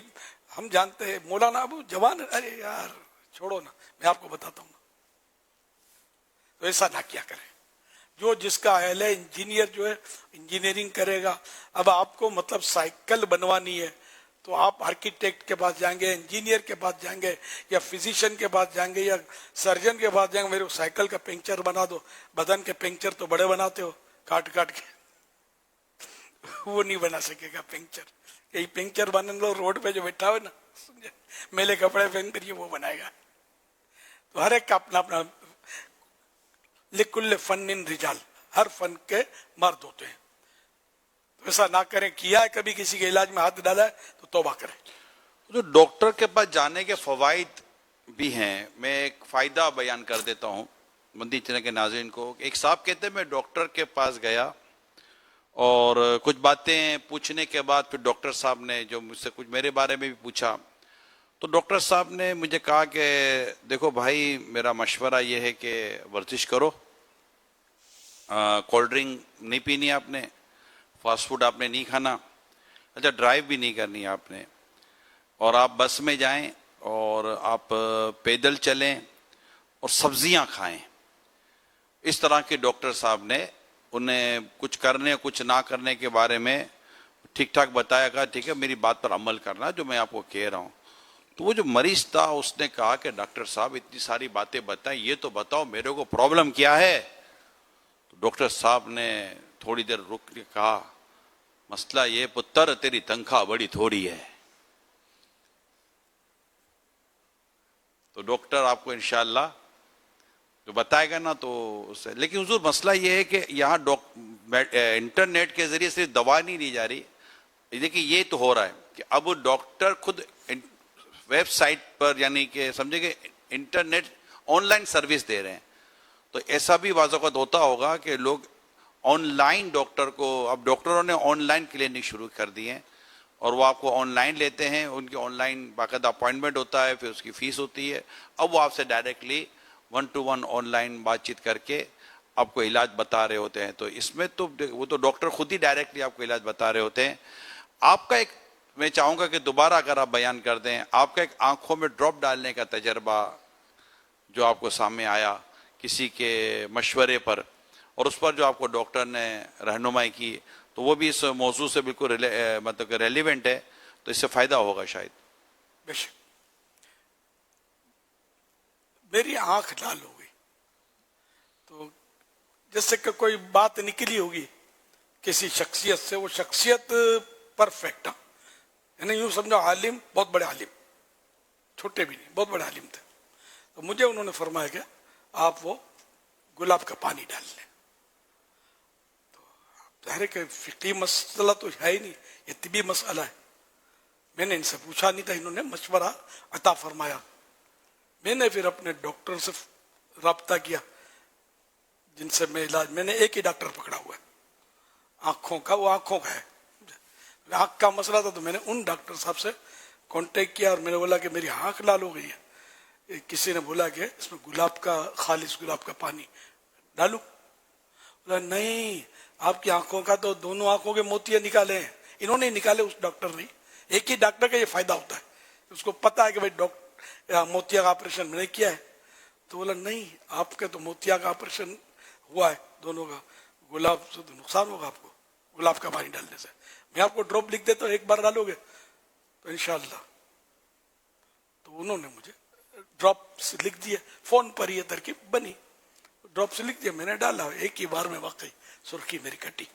ہم جانتے ہیں. مولانا ابو جوان, ارے یار چھوڑو نا, میں آپ کو بتاتا ہوں. تو ایسا نہ کیا کریں. جو جس کا اہل ہے, انجینئر جو ہے انجینئرنگ کرے گا. اب آپ کو مطلب سائیکل بنوانی ہے تو آپ آرکیٹیکٹ کے پاس جائیں گے, انجینئر کے پاس جائیں گے, یا فزیشین کے پاس جائیں گے, یا سرجن کے پاس جائیں گے, میرے کو سائیکل کا پنکچر بنا دو. بدن کے پنکچر تو بڑے بناتے ہو کاٹ کاٹ کے, وہ نہیں بنا سکے گا پنکچر. یہی پنکچر بننے لو روڈ پہ جو بیٹھا ہو نا, میلے کپڑے پہن کر یہ وہ بنائے گا. تو ہر ایک کا اپنا اپنا, لکل فن رجال, ہر فن کے مرد ہوتے ہیں. تو ایسا نہ کریں, کیا ہے کبھی کسی کے علاج میں ہاتھ ڈالا ہے تو توبہ کریں. جو ڈاکٹر کے پاس جانے کے فوائد بھی ہیں, میں ایک فائدہ بیان کر دیتا ہوں مدنی چینل کے ناظرین کو. ایک صاحب کہتے ہیں میں ڈاکٹر کے پاس گیا اور کچھ باتیں پوچھنے کے بعد پھر ڈاکٹر صاحب نے جو مجھ سے کچھ میرے بارے میں بھی پوچھا, تو ڈاکٹر صاحب نے مجھے کہا کہ دیکھو بھائی, میرا مشورہ یہ ہے کہ ورزش کرو, کولڈ ڈرنک نہیں پینی آپ نے, فاسٹ فوڈ آپ نے نہیں کھانا, اچھا ڈرائیو بھی نہیں کرنی آپ نے, اور آپ بس میں جائیں اور آپ پیدل چلیں اور سبزیاں کھائیں. اس طرح کے ڈاکٹر صاحب نے انہیں کچھ کرنے کچھ نہ کرنے کے بارے میں ٹھیک ٹھاک بتایا. کہا ٹھیک ہے میری بات پر عمل کرنا جو میں آپ کو کہہ رہا ہوں. تو وہ جو مریض تھا اس نے کہا کہ ڈاکٹر صاحب اتنی ساری باتیں بتائیں, یہ تو بتاؤ میرے کو پرابلم کیا ہے. تو ڈاکٹر صاحب نے تھوڑی دیر رک کے کہا, مسئلہ یہ پتر تیری تنخواہ بڑی تھوڑی ہے. تو ڈاکٹر آپ کو انشاءاللہ جو بتائے گا نا تو اس سے, لیکن حضور مسئلہ یہ ہے کہ یہاں انٹرنیٹ کے ذریعے صرف دوا نہیں لی جا رہی. دیکھیں یہ تو ہو رہا ہے کہ اب ڈاکٹر خود ویب سائٹ پر, یعنی کہ سمجھے کہ انٹرنیٹ آن لائن سروس دے رہے ہیں. تو ایسا بھی بعض اوقات ہوتا ہوگا کہ لوگ آن لائن ڈاکٹر کو, اب ڈاکٹروں نے آن لائن کلینک شروع کر دی ہیں اور وہ آپ کو آن لائن لیتے ہیں, ان کی آن لائن باقاعدہ اپوائنٹمنٹ ہوتا ہے, پھر اس کی فیس ہوتی ہے. اب وہ آپ سے ڈائریکٹلی 1-to-1 آن لائن بات چیت کر کے آپ کو علاج بتا رہے ہوتے ہیں. تو اس میں تو وہ تو ڈاکٹر خود ہی ڈائریکٹلی آپ کو علاج بتا رہے ہوتے ہیں. آپ کا ایک, میں چاہوں گا کہ دوبارہ اگر آپ بیان کر دیں, آپ کا ایک آنکھوں میں ڈراپ ڈالنے کا تجربہ جو آپ کو سامنے آیا کسی کے مشورے پر, اور اس پر جو آپ کو ڈاکٹر نے رہنمائی کی, تو وہ بھی اس موضوع سے بالکل مطلب کہ ریلیونٹ ہے, تو اس سے فائدہ ہوگا شاید. بے شک میری آنکھ لال ہو گئی, تو جیسے کہ کوئی بات نکلی ہوگی کسی شخصیت سے, وہ شخصیت پرفیکٹ, یعنی یوں سمجھو عالم, بہت بڑے عالم, چھوٹے بھی نہیں, بہت بڑے عالم تھے. تو مجھے انہوں نے فرمایا کہ آپ وہ گلاب کا پانی ڈال لیں. تو ظاہر ہے کہ فقہی مسئلہ تو ہے ہی نہیں, یہ طبی مسئلہ ہے. میں نے ان سے پوچھا نہیں تھا, انہوں نے مشورہ عطا فرمایا. میں نے پھر اپنے ڈاکٹر سے رابطہ کیا جن سے میں علاج, میں نے ایک ہی ڈاکٹر پکڑا ہوا ہے آنکھوں کا, وہ آنکھوں کا ہے, آنکھ کا مسئلہ تھا. تو میں نے ان ڈاکٹر صاحب سے کانٹیکٹ کیا اور میں نے بولا کہ میری آنکھ لال ہو گئی ہے, کسی نے بولا کہ اس میں گلاب کا, خالص گلاب کا پانی ڈالوں. بولا نہیں, آپ کی آنکھوں کا تو دونوں آنکھوں کے موتیاں نکالے ہیں, انہوں نے نکالے, اس ڈاکٹر نے. ایک ہی ڈاکٹر کا یہ فائدہ ہوتا ہے, اس کو پتا ہے کہ بھائی موتیا کا آپریشن میں نے کیا ہے. تو بولا نہیں, آپ کے تو موتیا کا آپریشن ہوا ہے دونوں کا, گلاب سے تو نقصان ہوگا آپ کو گلاب کا پانی ڈالنے سے. میں آپ کو ڈراپ لکھ دیتا ہوں, ایک بار ڈالو گے تو انشاءاللہ. تو انہوں نے مجھے ڈراپس لکھ دیے, فون پر یہ ترکیب بنی, ڈراپس لکھ دیا, میں نے ڈالا, ایک ہی بار میں واقعی سرخی میری کٹی.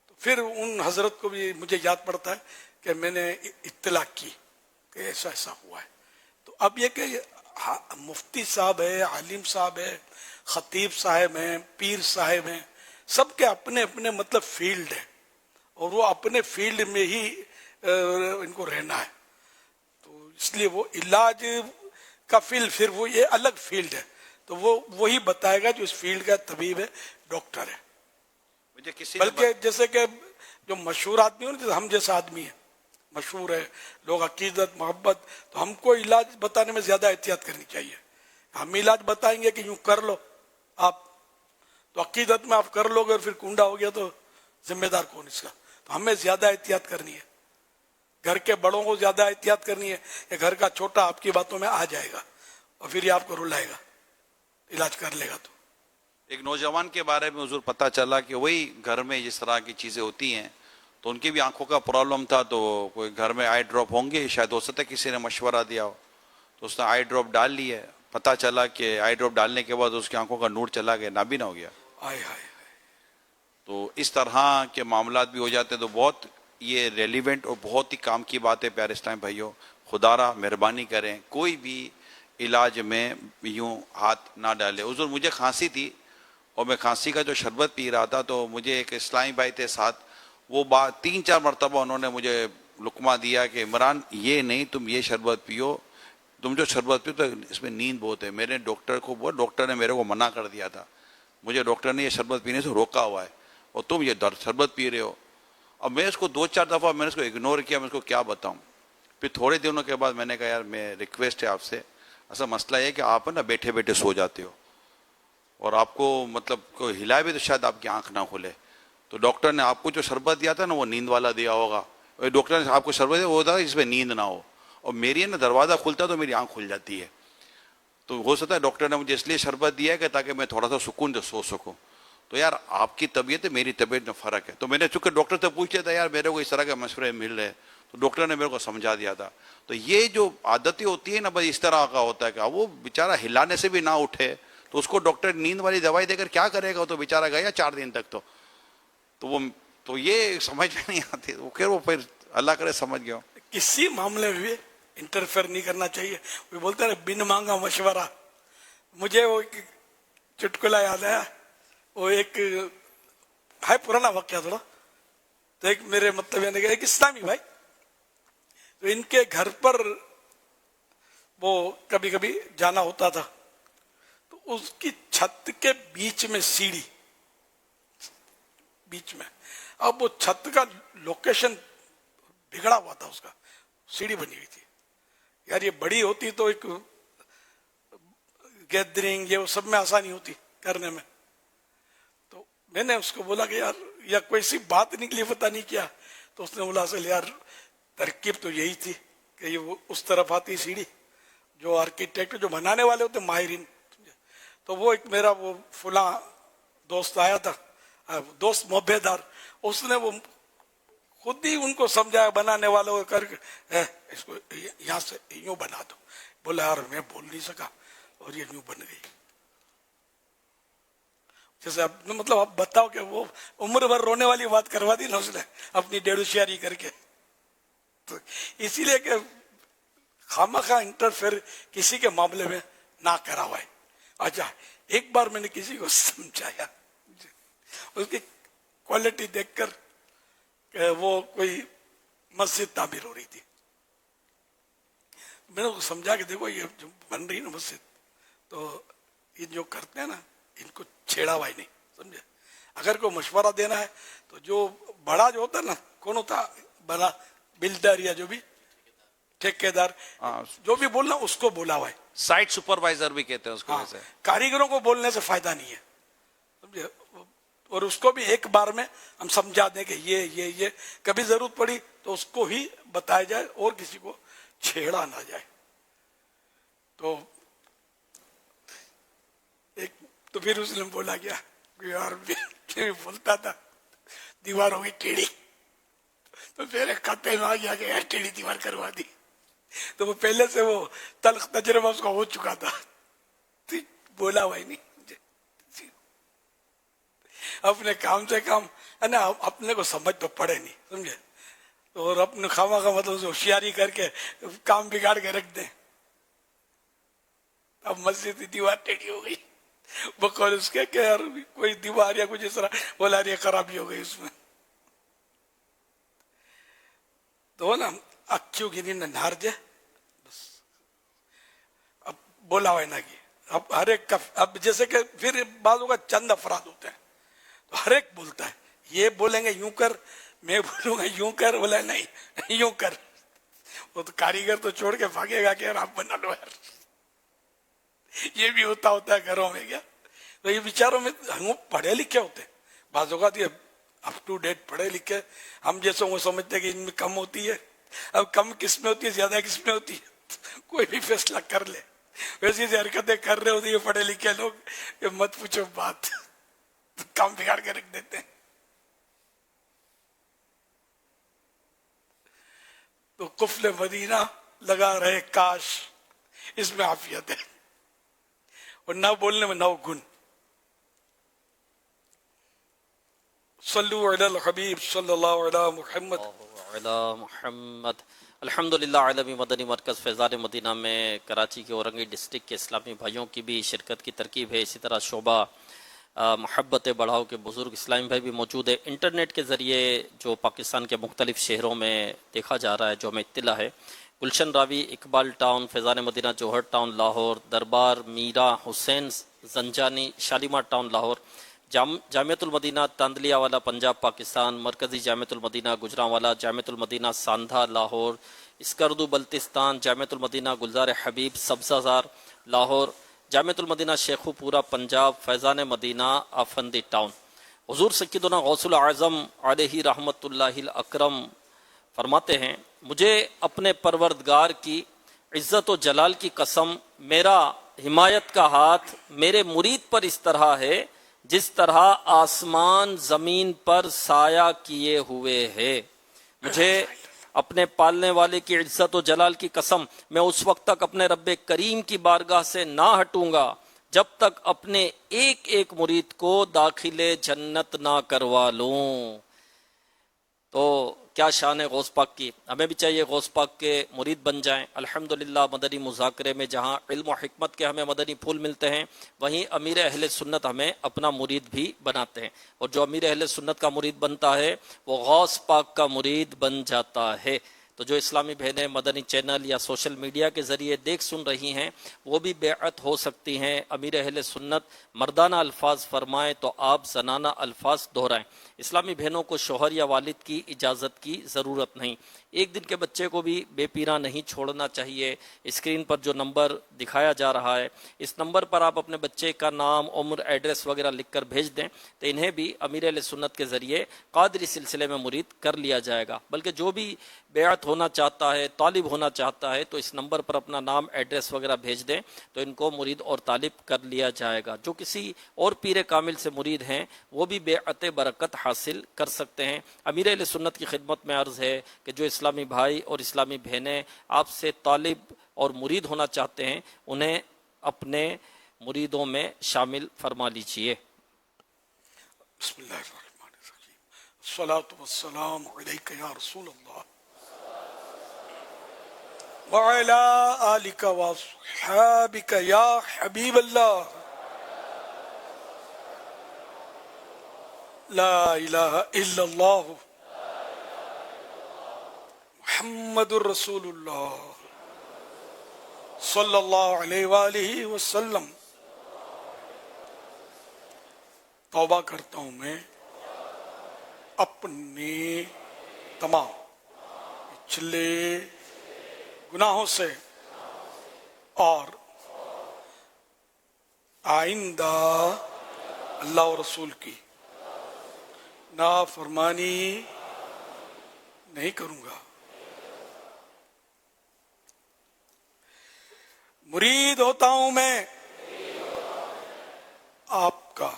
تو پھر ان حضرت کو بھی مجھے یاد پڑتا ہے کہ میں نے اطلاع کی کہ ایسا ایسا ہوا ہے. تو اب یہ کہ مفتی صاحب ہے, عالم صاحب ہے, خطیب صاحب ہیں, پیر صاحب ہیں, سب کے اپنے اپنے مطلب فیلڈ ہے, اور وہ اپنے فیلڈ میں ہی ان کو رہنا ہے. تو اس لیے وہ علاج کا فیلڈ, پھر وہ یہ الگ فیلڈ ہے, تو وہ وہی بتائے گا جو اس فیلڈ کا طبیب ہے, ڈاکٹر ہے. بلکہ جیسے کہ جو مشہور آدمی ہو, جیسے ہم جیسا آدمی ہے, مشہور ہے, لوگ عقیدت محبت, تو ہم کو علاج بتانے میں زیادہ احتیاط کرنی چاہیے. ہم علاج بتائیں گے کہ یوں کر لو آپ, تو عقیدت میں آپ کر لو گے اور پھر کنڈا ہو گیا تو ذمہ دار کون اس کا. تو ہمیں زیادہ احتیاط کرنی ہے, گھر کے بڑوں کو زیادہ احتیاط کرنی ہے. کہ گھر کا چھوٹا آپ کی باتوں میں آ جائے گا اور پھر یہ آپ کو رلائے گا, علاج کر لے گا. تو ایک نوجوان کے بارے میں حضور پتہ چلا کہ وہی گھر میں جس طرح کی چیزیں ہوتی ہیں, تو ان کی بھی آنکھوں کا پرابلم تھا, تو کوئی گھر میں آئی ڈراپ ہوں گے, شاید ہو سکتا ہے کسی نے مشورہ دیا ہو, تو اس نے آئی ڈراپ ڈال لی ہے. پتہ چلا کہ آئی ڈراپ ڈالنے کے بعد اس کی آنکھوں کا نور چلا گیا, نابینا ہو گیا. تو اس طرح کے معاملات بھی ہو جاتے ہیں. تو بہت یہ ریلیونٹ اور بہت ہی کام کی بات ہے پیارے اسلام بھائیوں. خدا را مہربانی کریں, کوئی بھی علاج میں یوں ہاتھ نہ ڈالے. حضور مجھے کھانسی تھی اور میں کھانسی کا جو شربت پی رہا تھا, تو مجھے ایک اسلامی بھائی تھے ساتھ, وہ 3-4 مرتبہ انہوں نے مجھے لقمہ دیا کہ عمران یہ نہیں, تم یہ شربت پیو, تم جو شربت پیو تو اس میں نیند بہت ہے. میرے ڈاکٹر کو بولا, ڈاکٹر نے میرے کو منع کر دیا تھا, مجھے ڈاکٹر نے یہ شربت پینے سے روکا ہوا ہے, اور تم یہ شربت پی رہے ہو. اب میں اس کو 2-4 دفعہ میں نے اس کو اگنور کیا, میں اس کو کیا بتاؤں. پھر تھوڑے دنوں کے بعد میں نے کہا یار میں ریکویسٹ ہے آپ سے, اصل مسئلہ یہ ہے کہ آپ نا بیٹھے بیٹھے سو جاتے ہو, اور آپ کو مطلب کوئی ہلائے بھی تو شاید آپ کی آنکھ نہ کھلے. تو ڈاکٹر نے آپ کو جو شربت دیا تھا نا وہ نیند والا دیا ہوگا, ڈاکٹر نے آپ کو شربت دیا وہ تھا جس میں نیند نہ ہو, اور میری نا دروازہ کھلتا تو میری آنکھ کھل جاتی ہے. تو ہو سکتا ہے ڈاکٹر نے مجھے اس لیے شربت دیا ہے کہ تاکہ میں تھوڑا سا سکون سے سو سکوں. تو یار آپ کی طبیعت ہے, میری طبیعت میں فرق ہے. تو میں نے چونکہ ڈاکٹر سے پوچھ لیا تھا یار میرے کو اس طرح کے مشورے مل رہے, تو ڈاکٹر نے میرے کو سمجھا دیا تھا. تو یہ جو عادتیں ہوتی ہیں نا بھائی, اس طرح کا ہوتا ہے کہ وہ بیچارہ ہلانے سے بھی نہ اٹھے, تو اس کو ڈاکٹر نیند والی دوائی دے کر کیا کرے گا, تو بیچارہ گیا 4 دن تک. تو یہ سمجھ میں نہیں آتی. وہ پھر اللہ کرے سمجھ گیا. کسی معاملے میں بھی انٹرفیئر نہیں کرنا چاہیے. وہ بولتے ہیں بن مانگا مشورہ. مجھے وہ چٹکلا یاد آیا, وہ ایک ہے پرانا واقعہ تھوڑا. تو ایک میرے مطلب یعنی کہ ایک اسلامی بھائی, تو ان کے گھر پر وہ کبھی کبھی جانا ہوتا تھا, تو اس کی چھت کے بیچ میں سیڑھی, بیچ میں, اب وہ چھت کا لوکیشن بگڑا ہوا تھا, اس کا سیڑھی بنی ہوئی تھی. یار یہ بڑی ہوتی تو ایک گیدرنگ یہ وہ سب میں آسانی ہوتی کرنے میں. تو میں نے اس کو بولا کہ یار یا کوئی سی بات نکلی پتہ نہیں کیا. تو اس نے بولا اصل یار ترکیب تو یہی تھی کہ یہ وہ اس طرف آتی سیڑھی, جو آرکیٹیکٹ جو بنانے والے ہوتے ماہرین. تو وہ ایک میرا وہ فلاں دوست آیا تھا, دوست محبے دار, اس نے وہ خود ہی ان کو سمجھایا بنانے والوں کر کے اس کو یہاں سے یوں بنا دو. بولا یار میں بول نہیں سکا اور یہ یوں بن گئی. جیسے مطلب آپ بتاؤ کہ وہ عمر بھر رونے والی بات کروا دی نا اس نے اپنی ڈیڑھوشیاری کر کے. تو اسی لیے کہ خامخواہ انٹرفیئر کسی کے معاملے میں نہ کرا ہوا ہے. اچھا ایک بار میں نے کسی کو سمجھایا, اس کی کوالٹی دیکھ کر کہ وہ کوئی مسجد تعمیر ہو رہی تھی. میں نے اس کو سمجھا کہ دیکھو یہ جو بن رہی ہے نا مسجد, تو یہ جو کرتے ہیں نا ان کو چھیڑا ہوا ہی نہیں, سمجھے. اگر کوئی مشورہ دینا ہے تو جو بڑا جو ہوتا ہے نا, کون ہوتا بڑا بلڈر یا جو بھی ٹھیکیدار جو بھی بولنا اس کو بولا ہوا ہے. سائٹ سپروائزر بھی کہتے ہیں اس کو. کاریگروں کو بولنے سے فائدہ نہیں ہے, سمجھے. اور اس کو بھی ایک بار میں ہم سمجھا دیں کہ یہ کبھی ضرورت پڑی تو اس کو ہی بتایا جائے اور کسی کو چھیڑا نہ جائے. تو پھر اس نے بولا کیا یار بولتا تھا دیوار ہو گئی ٹیڑھی, تو میرے کھاتے میں آ گیا کہ یار ٹیڑھی دیوار کروا دی. تو وہ پہلے سے وہ تلخ تجربہ اس کا ہو چکا تھا, بولا ہوا ہی نہیں. اپنے کام سے کام ہے نا, اپنے کو سمجھ تو پڑے نہیں, سمجھے. اور اپنے خواہ کا مطلب ہوشیاری کر کے کام بگاڑ کے رکھ دیں. اب مسجد کی دیوار ٹیڑھی ہو گئی بقول اس کے کہ یار کوئی دیوار یا کچھ اس طرح بولا یہ خرابی ہو گئی اس میں. تو نا اکیو گنی نہ نہار جے بس, اب بولا ہوا نہ کی. اب ہر ایک کا اب جیسے کہ پھر بعضوں کا چند افراد ہوتے ہیں, تو ہر ایک بولتا ہے یہ بولیں گے یوں کر, میں بولوں گا یوں کر, بولا نہیں یوں کر. وہ تو کاریگر تو چھوڑ کے بھاگے گا کہ یار آپ بنا لو یار. یہ بھی ہوتا ہے گھروں میں کیا. تو یہ بیچاروں میں ہم پڑھے لکھے ہوتے ہیں, بعض اوقات یہ اپ ٹو ڈیٹ پڑھے لکھے, ہم جیسے وہ سمجھتے ہیں کہ ان میں کم ہوتی ہے. اب کم کس میں ہوتی ہے زیادہ کس میں ہوتی ہے, کوئی بھی فیصلہ کر لے. ویسی حرکتیں کر رہے ہوتے ہیں پڑھے لکھے لوگ کہ مت پوچھو بات, کام بگاڑ کے رکھ دیتے ہیں. تو قفل مدینہ لگا رہے کاش، اس میں عافیت ہے، اور نہ بولنے میں 9 گن. صلو علی الحبیب صلی اللہ علی محمد علی محمد. الحمدللہ عالمی مدنی مرکز فیضان مدینہ میں کراچی کے اورنگی ڈسٹرکٹ کے اسلامی بھائیوں کی بھی شرکت کی ترکیب ہے. اسی طرح شعبہ محبت بڑھاؤ کے بزرگ اسلامی بھائی بھی موجود ہے. انٹرنیٹ کے ذریعے جو پاکستان کے مختلف شہروں میں دیکھا جا رہا ہے، جو ہمیں اطلاع ہے، گلشن راوی، اقبال ٹاؤن، فیضان مدینہ جوہر ٹاؤن لاہور، دربار میرا حسین زنجانی شالیمار ٹاؤن لاہور، جامعۃ المدینہ تاندلیا والا پنجاب پاکستان، مرکزی جامعۃ المدینہ گجرانوالا، جامعۃ المدینہ ساندھا لاہور، اسکردو بلتستان، جامعۃ المدینہ گلزار حبیب سبزہ زار لاہور، جامعۃ المدینہ شیخو پورہ پنجاب، فیضان مدینہ آفندی ٹاؤن. حضور سیدنا غوث العظم علیہ رحمت اللہ الاکرم فرماتے ہیں، مجھے اپنے پروردگار کی عزت و جلال کی قسم، میرا حمایت کا ہاتھ میرے مرید پر اس طرح ہے جس طرح آسمان زمین پر سایہ کیے ہوئے ہے. مجھے اپنے پالنے والے کی عزت و جلال کی قسم، میں اس وقت تک اپنے رب کریم کی بارگاہ سے نہ ہٹوں گا جب تک اپنے ایک ایک مرید کو داخل جنت نہ کروا لوں. تو کیا شان ہے غوث پاک کی. ہمیں بھی چاہیے غوث پاک کے مرید بن جائیں. الحمدللہ مدنی مذاکرے میں جہاں علم و حکمت کے ہمیں مدنی پھول ملتے ہیں، وہیں امیر اہل سنت ہمیں اپنا مرید بھی بناتے ہیں، اور جو امیر اہل سنت کا مرید بنتا ہے وہ غوث پاک کا مرید بن جاتا ہے. تو جو اسلامی بہنیں مدنی چینل یا سوشل میڈیا کے ذریعے دیکھ سن رہی ہیں، وہ بھی بیعت ہو سکتی ہیں. امیر اہل سنت مردانہ الفاظ فرمائیں تو آپ زنانہ الفاظ دہرائیں. اسلامی بہنوں کو شوہر یا والد کی اجازت کی ضرورت نہیں. ایک دن کے بچے کو بھی بے پیرا نہیں چھوڑنا چاہیے. اسکرین پر جو نمبر دکھایا جا رہا ہے، اس نمبر پر آپ اپنے بچے کا نام، عمر، ایڈریس وغیرہ لکھ کر بھیج دیں تو انہیں بھی امیر اہل سنت کے ذریعے قادری سلسلے میں مرید کر لیا جائے گا. بلکہ جو بھی بیعت ہونا چاہتا ہے، طالب ہونا چاہتا ہے، تو اس نمبر پر اپنا نام، ایڈریس وغیرہ بھیج دیں تو ان کو مرید اور طالب کر لیا جائے گا. جو کسی اور پیر کامل سے مرید ہیں وہ بھی بیعت برکت حاصل کر سکتے ہیں. امیر اہل سنت کی خدمت میں عرض ہے کہ جو اسلامی بھائی اور اسلامی بہنیں آپ سے طالب اور مرید ہونا چاہتے ہیں، انہیں اپنے مریدوں میں شامل فرما لیجئے. بسم اللہ الرحمن الرحیم. الصلاۃ والسلام علیک یا رسول اللہ وعلی آلک واصحابک یا حبیب اللہ. لا الہ الا اللہ محمد الرسول اللہ صلی اللہ علیہ وآلہ وسلم. توبہ کرتا ہوں میں اپنے تمام پچھلے گناہوں سے اور آئندہ اللہ و رسول کی نافرمانی نہیں کروں گا. مرید ہوتا ہوں میں آپ کا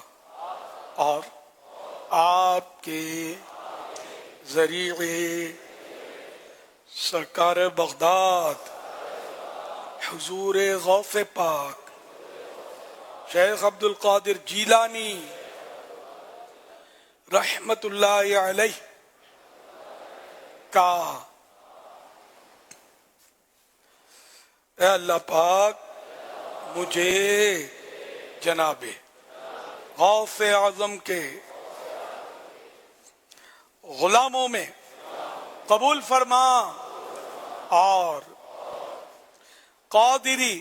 اور آپ کے ذریعے سرکار بغداد حضور غوث پاک شیخ عبد القادر جیلانی رحمت اللہ علیہ کا اے اللہ پاک مجھے جناب غوث اعظم کے غلاموں میں قبول فرما اور قادری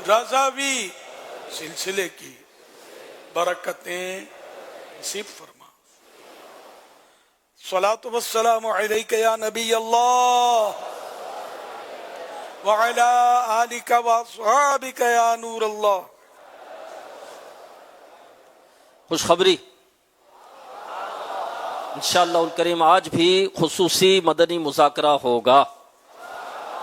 رضوی سلسلے کی برکتیں نصیب فرما. صلاۃ والسلام علیک یا نبی اللہ وعلی آلک واصحابک یا نور اللہ. خوشخبری انشاءاللہ الکریم آج بھی خصوصی مدنی مذاکرہ ہوگا.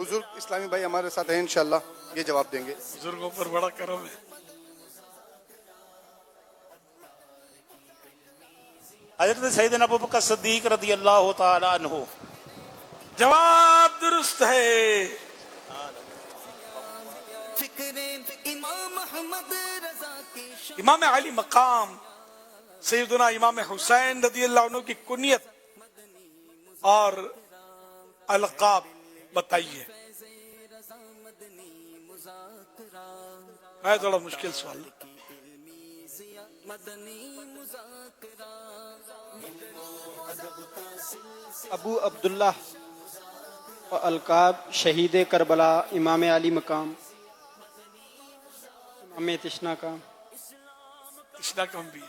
بزرگ اسلامی بھائی ہمارے ساتھ ہیں انشاءاللہ یہ جواب دیں گے. بزرگوں پر بڑا کرم ہے. حضرت سیدنا ابو بکر صدیق رضی اللہ تعالی عنہ. جواب درست ہے. امام علی مقام سیدنا امام حسین رضی اللہ عنہ کی کنیت اور القاب بتائیے. ہے تھوڑا مشکل سوال. ابو عبداللہ اور القاب شہید کربلا امام علی مقام امام تشنا کا تشنا کم بھی ہے.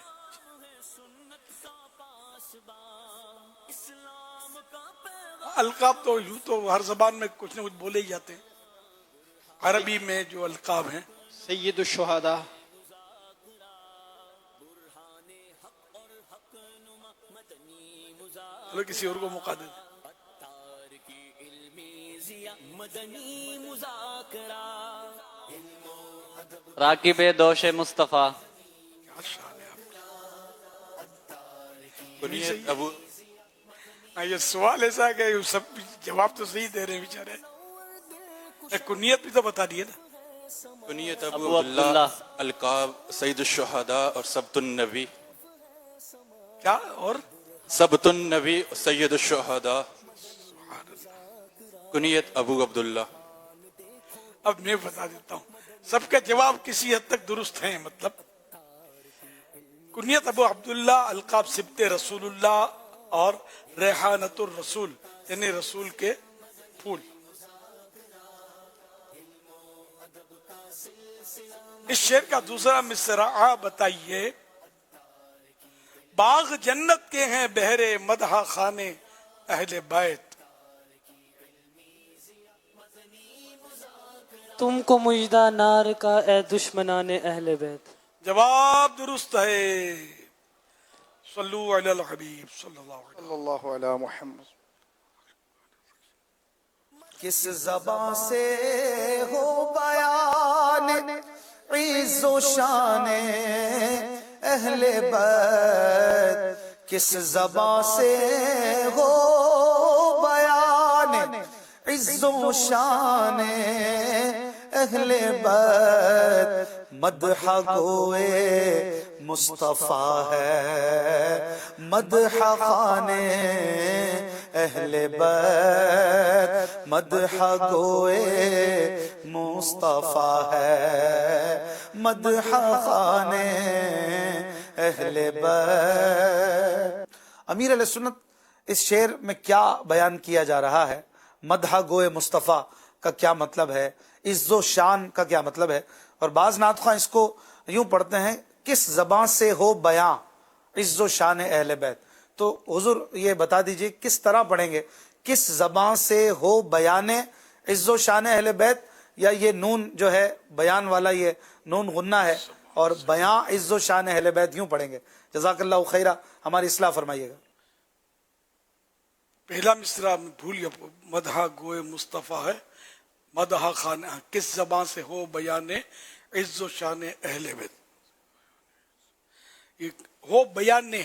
القاب تو یوں تو ہر زبان میں کچھ نہ کچھ بولے ہی جاتے ہیں. عربی میں جو القاب ہیں سید الشہداء. چلو کسی اور کو موقع دے دیں. راکب دوش مصطفیٰ. ابو یہ سوال ایسا ہے کہ سب جواب تو صحیح دے رہے ہیں بیچارے. کنیت بھی تو بتا دیے نا. کنیت ابو عبداللہ القاب سید الشہداء اور سبت النبی. کیا اور سبت النبی سید الشہداء. کنیت ابو عبداللہ. اب میں بتا دیتا ہوں سب کا جواب کسی حد تک درست ہیں. مطلب کنیت ابو عبداللہ القاب سبت رسول اللہ اور ریحانت الرسول یعنی رسول کے پھول. اس شعر کا دوسرا مصرع بتائیے. باغ جنت کے ہیں بہرے مدح خانے اہل بیت. تم کو مجدہ نار کا اے دشمنان اہل بیت. جواب درست ہے. صلو علی الحبیب صلی اللہ علیہ محمد. کس زبان سے ہو بیان عز و شان اہل بیت. کس زبان سے ہو بیان عز و شان اہل بیت. مدح گوئے مصطفیٰ ہے مدح خانے اہل بیت. مدح گوئے مصطفیٰ ہے مدح خانے اہل بیت. امیر علیہ سنت اس شعر میں کیا بیان کیا جا رہا ہے؟ مدح گوئے مصطفیٰ کا کیا مطلب ہے؟ عز و شان کا کیا مطلب ہے؟ اور بعض نعت خواں اس کو یوں پڑھتے ہیں کس زبان سے ہو بیاں عز و شان اہل بیت. تو حضور یہ بتا دیجئے کس طرح پڑھیں گے؟ کس زبان سے ہو بیان عز و شان اہل بیت، یا یہ نون جو ہے بیان والا یہ نون غنہ ہے اور بیاں عز و شان اہل بیت یوں پڑھیں گے؟ جزاک اللہ خیرہ، ہماری اصلاح فرمائیے گا. پہلا مصرع بھول گیا. مدح گوئے مصطفیٰ ہے مدح خان کس زبان سے ہو بیان عز و شان اہل بیت. یہ ہو بیان نے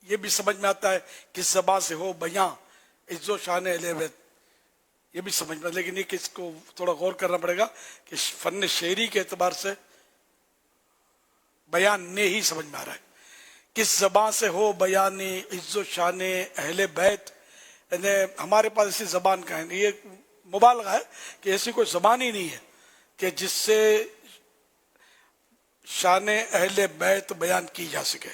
یہ بھی سمجھ میں آتا ہے کس زبان سے ہو بیان عز و شان اہل بیت یہ بھی سمجھ میں، لیکن یہ کس کو تھوڑا غور کرنا پڑے گا کہ فن شعری کے اعتبار سے بیان نے ہی سمجھ میں آ رہا ہے. کس زبان سے ہو بیان عز و شان اہل بیت. یعنی ہمارے پاس ایسی زبان کا ہے، یہ مبالغہ ہے کہ ایسی کوئی زبان ہی نہیں ہے کہ جس سے شان اہل بیت بیان کی جا سکے.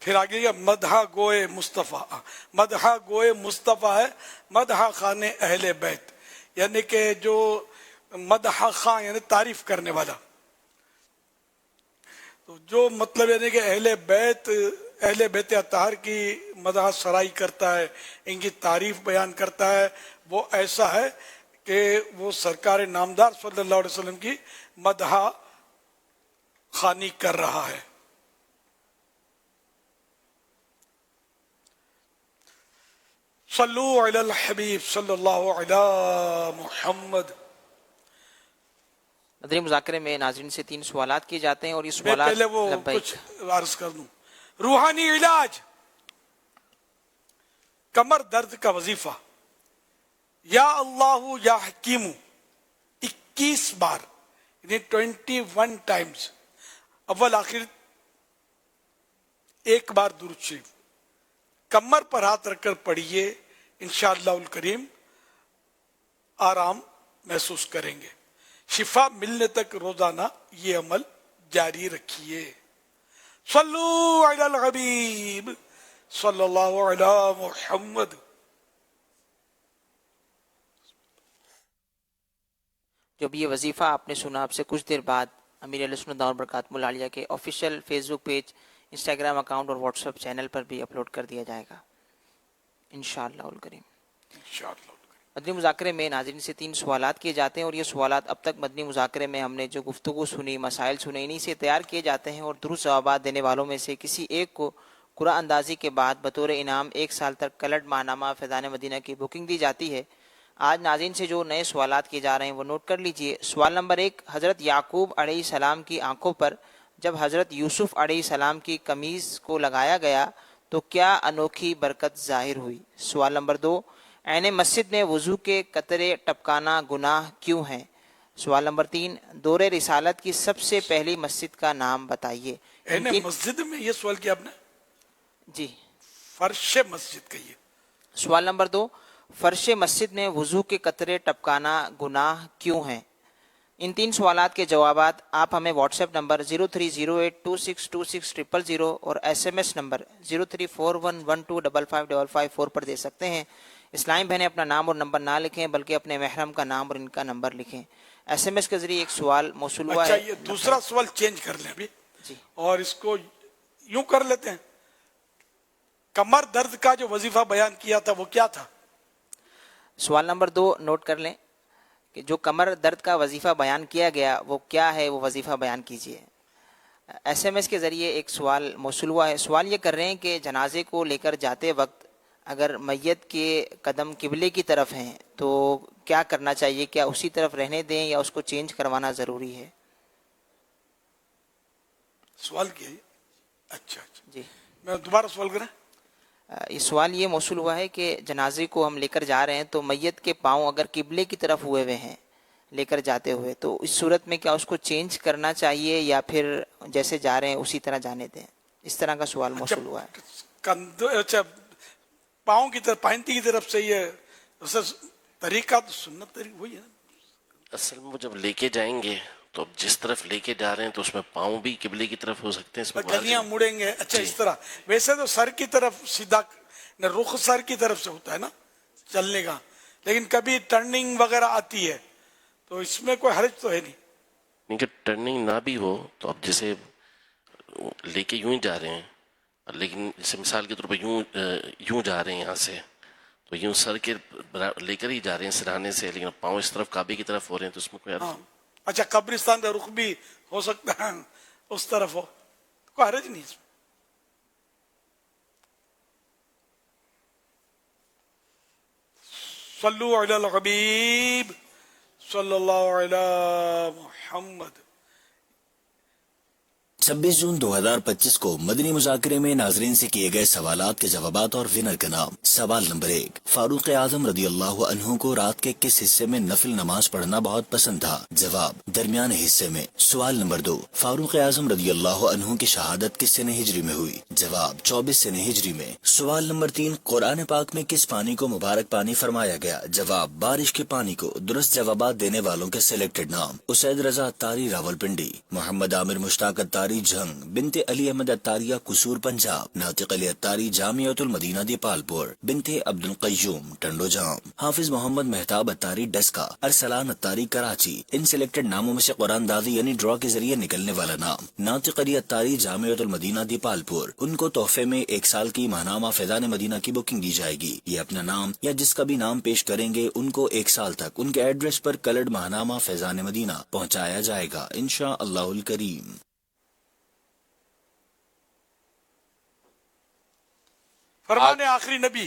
پھر آگے گا مدح گوئے مصطفیٰ. مدح گوئے مصطفیٰ ہے مدح خان اہل بیت، یعنی کہ جو مدح خان یعنی تعریف کرنے والا. تو جو مطلب یعنی کہ اہل بیت اطہار کی مدح سرائی کرتا ہے، ان کی تعریف بیان کرتا ہے، وہ ایسا ہے کہ وہ سرکار نامدار صلی اللہ علیہ وسلم کی مدح خوانی کر رہا ہے. صلو علی الحبیب صلی اللہ علی محمد. مدنی مذاکرے میں ناظرین سے 3 سوالات کیے جاتے ہیں اور یہ میں سوالات پہلے وہ کچھ عرض کر دوں. روحانی علاج، کمر درد کا وظیفہ یا اللہ یا حکیم 21 بار، یعنی 21 ٹائمز، اول آخر ایک بار درود شریف کمر پر ہاتھ رکھ کر پڑھیے. انشاءاللہ الکریم آرام محسوس کریں گے. شفا ملنے تک روزانہ یہ عمل جاری رکھیے. صلو علی الحبیب صلی اللہ علی محمد. جو بھی یہ وظیفہ آپ نے سنا، آپ سے کچھ دیر بعد امیر علیہ سنت دعوت برکاتہ العالیہ کے آفیشیل فیس بک پیج، انسٹاگرام اکاؤنٹ اور واٹس ایپ چینل پر بھی اپلوڈ کر دیا جائے گا انشاءاللہ الکریم. مدنی مذاکرے میں ناظرین سے 3 سوالات کیے جاتے ہیں اور یہ سوالات اب تک مدنی مذاکرے میں ہم نے جو گفتگو سنی، مسائل سنے، انہی سے تیار کیے جاتے ہیں اور درست جوابات دینے والوں میں سے کسی ایک کو قرآن اندازی کے بعد بطور انعام 1 سال تک کلٹ ماہنامہ فیضان مدینہ کی بکنگ دی جاتی ہے. آج ناظرین سے جو نئے سوالات کیے جا رہے ہیں وہ نوٹ کر لیجئے. سوال نمبر 1، حضرت یعقوب علیہ السلام کی آنکھوں پر جب حضرت یوسف علیہ السلام کی قمیض کو لگایا گیا تو کیا انوکھی برکت ظاہر ہوئی؟ سوال نمبر 2، عین مسجد میں وضو کے قطرے ٹپکانا گناہ کیوں ہیں؟ سوال نمبر 3، دور رسالت کی سب سے پہلی مسجد کا نام بتائیے. مسجد میں یہ سوال کیا آپ نے؟ جی، فرش مسجد کہیے. سوال نمبر 2، فرش مسجد میں وضو کے قطرے ٹپکانا گناہ کیوں ہیں؟ ان 3 سوالات کے جوابات آپ ہمیں واٹس ایپ نمبر 0308262600 اور SMS نمبر 0341125555 پر دے سکتے ہیں. اسلامی بہنیں اپنا نام اور نمبر نہ لکھیں بلکہ اپنے محرم کا نام اور ان کا نمبر لکھیں. SMS کے ذریعے ایک سوال موصول ہوا ہے. اچھا، یہ دوسرا سوال چینج کر لیں ابھی اور اس کو یوں کر لیتے ہیں، کمر درد کا جو وظیفہ بیان کیا تھا وہ کیا تھا؟ سوال نمبر 2 نوٹ کر لیں کہ جو کمر درد کا وظیفہ بیان کیا گیا وہ کیا ہے، وہ وظیفہ بیان کیجیے. SMS کے ذریعے ایک سوال موصول ہوا ہے. سوال یہ کر رہے ہیں کہ جنازے کو لے کر جاتے وقت اگر میت کے قدم قبلے کی طرف ہیں تو کیا کرنا چاہیے؟ کیا اسی طرف رہنے دیں یا اس کو چینج کروانا ضروری ہے؟ سوال کیا ہے؟ اچھا جی، میں دوبارہ سوال کریں. یہ سوال یہ موصول ہوا ہے کہ جنازے کو ہم لے کر جا رہے ہیں تو میت کے پاؤں اگر قبلے کی طرف ہوئے ہوئے ہیں لے کر جاتے ہوئے، تو اس صورت میں کیا اس کو چینج کرنا چاہیے یا پھر جیسے جا رہے ہیں اسی طرح جانے دیں؟ اس طرح کا سوال موصول ہوا ہے. اچھا، پاؤں کی طرف، پائنتی کی طرف سے یہ طریقہ تو سنت طریقہ وہی ہے. اصل میں وہ جب لے کے جائیں گے تو اب جس طرف لے کے جا رہے ہیں تو اس میں پاؤں بھی قبلے کی طرف ہو سکتے ہیں، اس میں گلیاں مڑیں گے. اچھا، اس طرح. ویسے تو سر کی طرف سیدھا رخ سر کی طرف سے ہوتا ہے نا چلنے کا، لیکن کبھی ٹرننگ وغیرہ آتی ہے تو اس میں کوئی حرج تو ہے نہیں کہ ٹرننگ نہ بھی ہو تو اب جیسے لے کے یوں ہی جا رہے ہیں، لیکن جیسے مثال کے طور پر یوں جا رہے ہیں یہاں سے تو یوں سر کے لے کر ہی جا رہے ہیں سرانے سے، لیکن پاؤں اس طرف کعبے کی طرف ہو رہے ہیں تو اس میں کوئی حرج نہیں. اچھا، قبرستان کا رخ بھی ہو سکتا ہے اس طرف ہو، کوئی حرج نہیں اس میں. صلو علی الحبیب صلی اللہ علی محمد. 26 جون 2025 کو مدنی مذاکرے میں ناظرین سے کیے گئے سوالات کے جوابات اور ونر کا نام. سوال نمبر 1، فاروق اعظم رضی اللہ عنہ کو رات کے کس حصے میں نفل نماز پڑھنا بہت پسند تھا؟ جواب، درمیانے حصے میں. سوال نمبر 2، فاروق اعظم رضی اللہ عنہ کی شہادت کس سنہ ہجری میں ہوئی؟ جواب، 24 سنہ ہجری میں. سوال نمبر 3، قرآن پاک میں کس پانی کو مبارک پانی فرمایا گیا؟ جواب، بارش کے پانی کو. درست جوابات دینے والوں کے سلیکٹڈ نام: اسید رضا اتاری راولپنڈی، محمد عامر مشتاق اتاری جھنگ، بنت علی احمد اتاریہ قصور پنجاب، ناطق علی اتاری جامعۃ المدینہ دیپال پور، بنت عبد القیوم ٹنڈو جام، حافظ محمد مہتاب اتاری ڈسکا، ارسلان اتاری کراچی. ان سلیکٹڈ ناموں میں سے قرآن دازی یعنی ڈرا کے ذریعے نکلنے والا نام ناطق علی اتاری جامعۃ المدینہ دیپال پور. ان کو تحفے میں 1 سال کی ماہنامہ فیضان مدینہ کی بکنگ دی جائے گی. یہ اپنا نام یا جس کا بھی نام پیش کریں گے ان کو 1 سال تک ان کے ایڈریس پر کلرڈ ماہنامہ فیضان مدینہ پہنچایا جائے گا انشاءاللہ الکریم. فرمان آخری نبی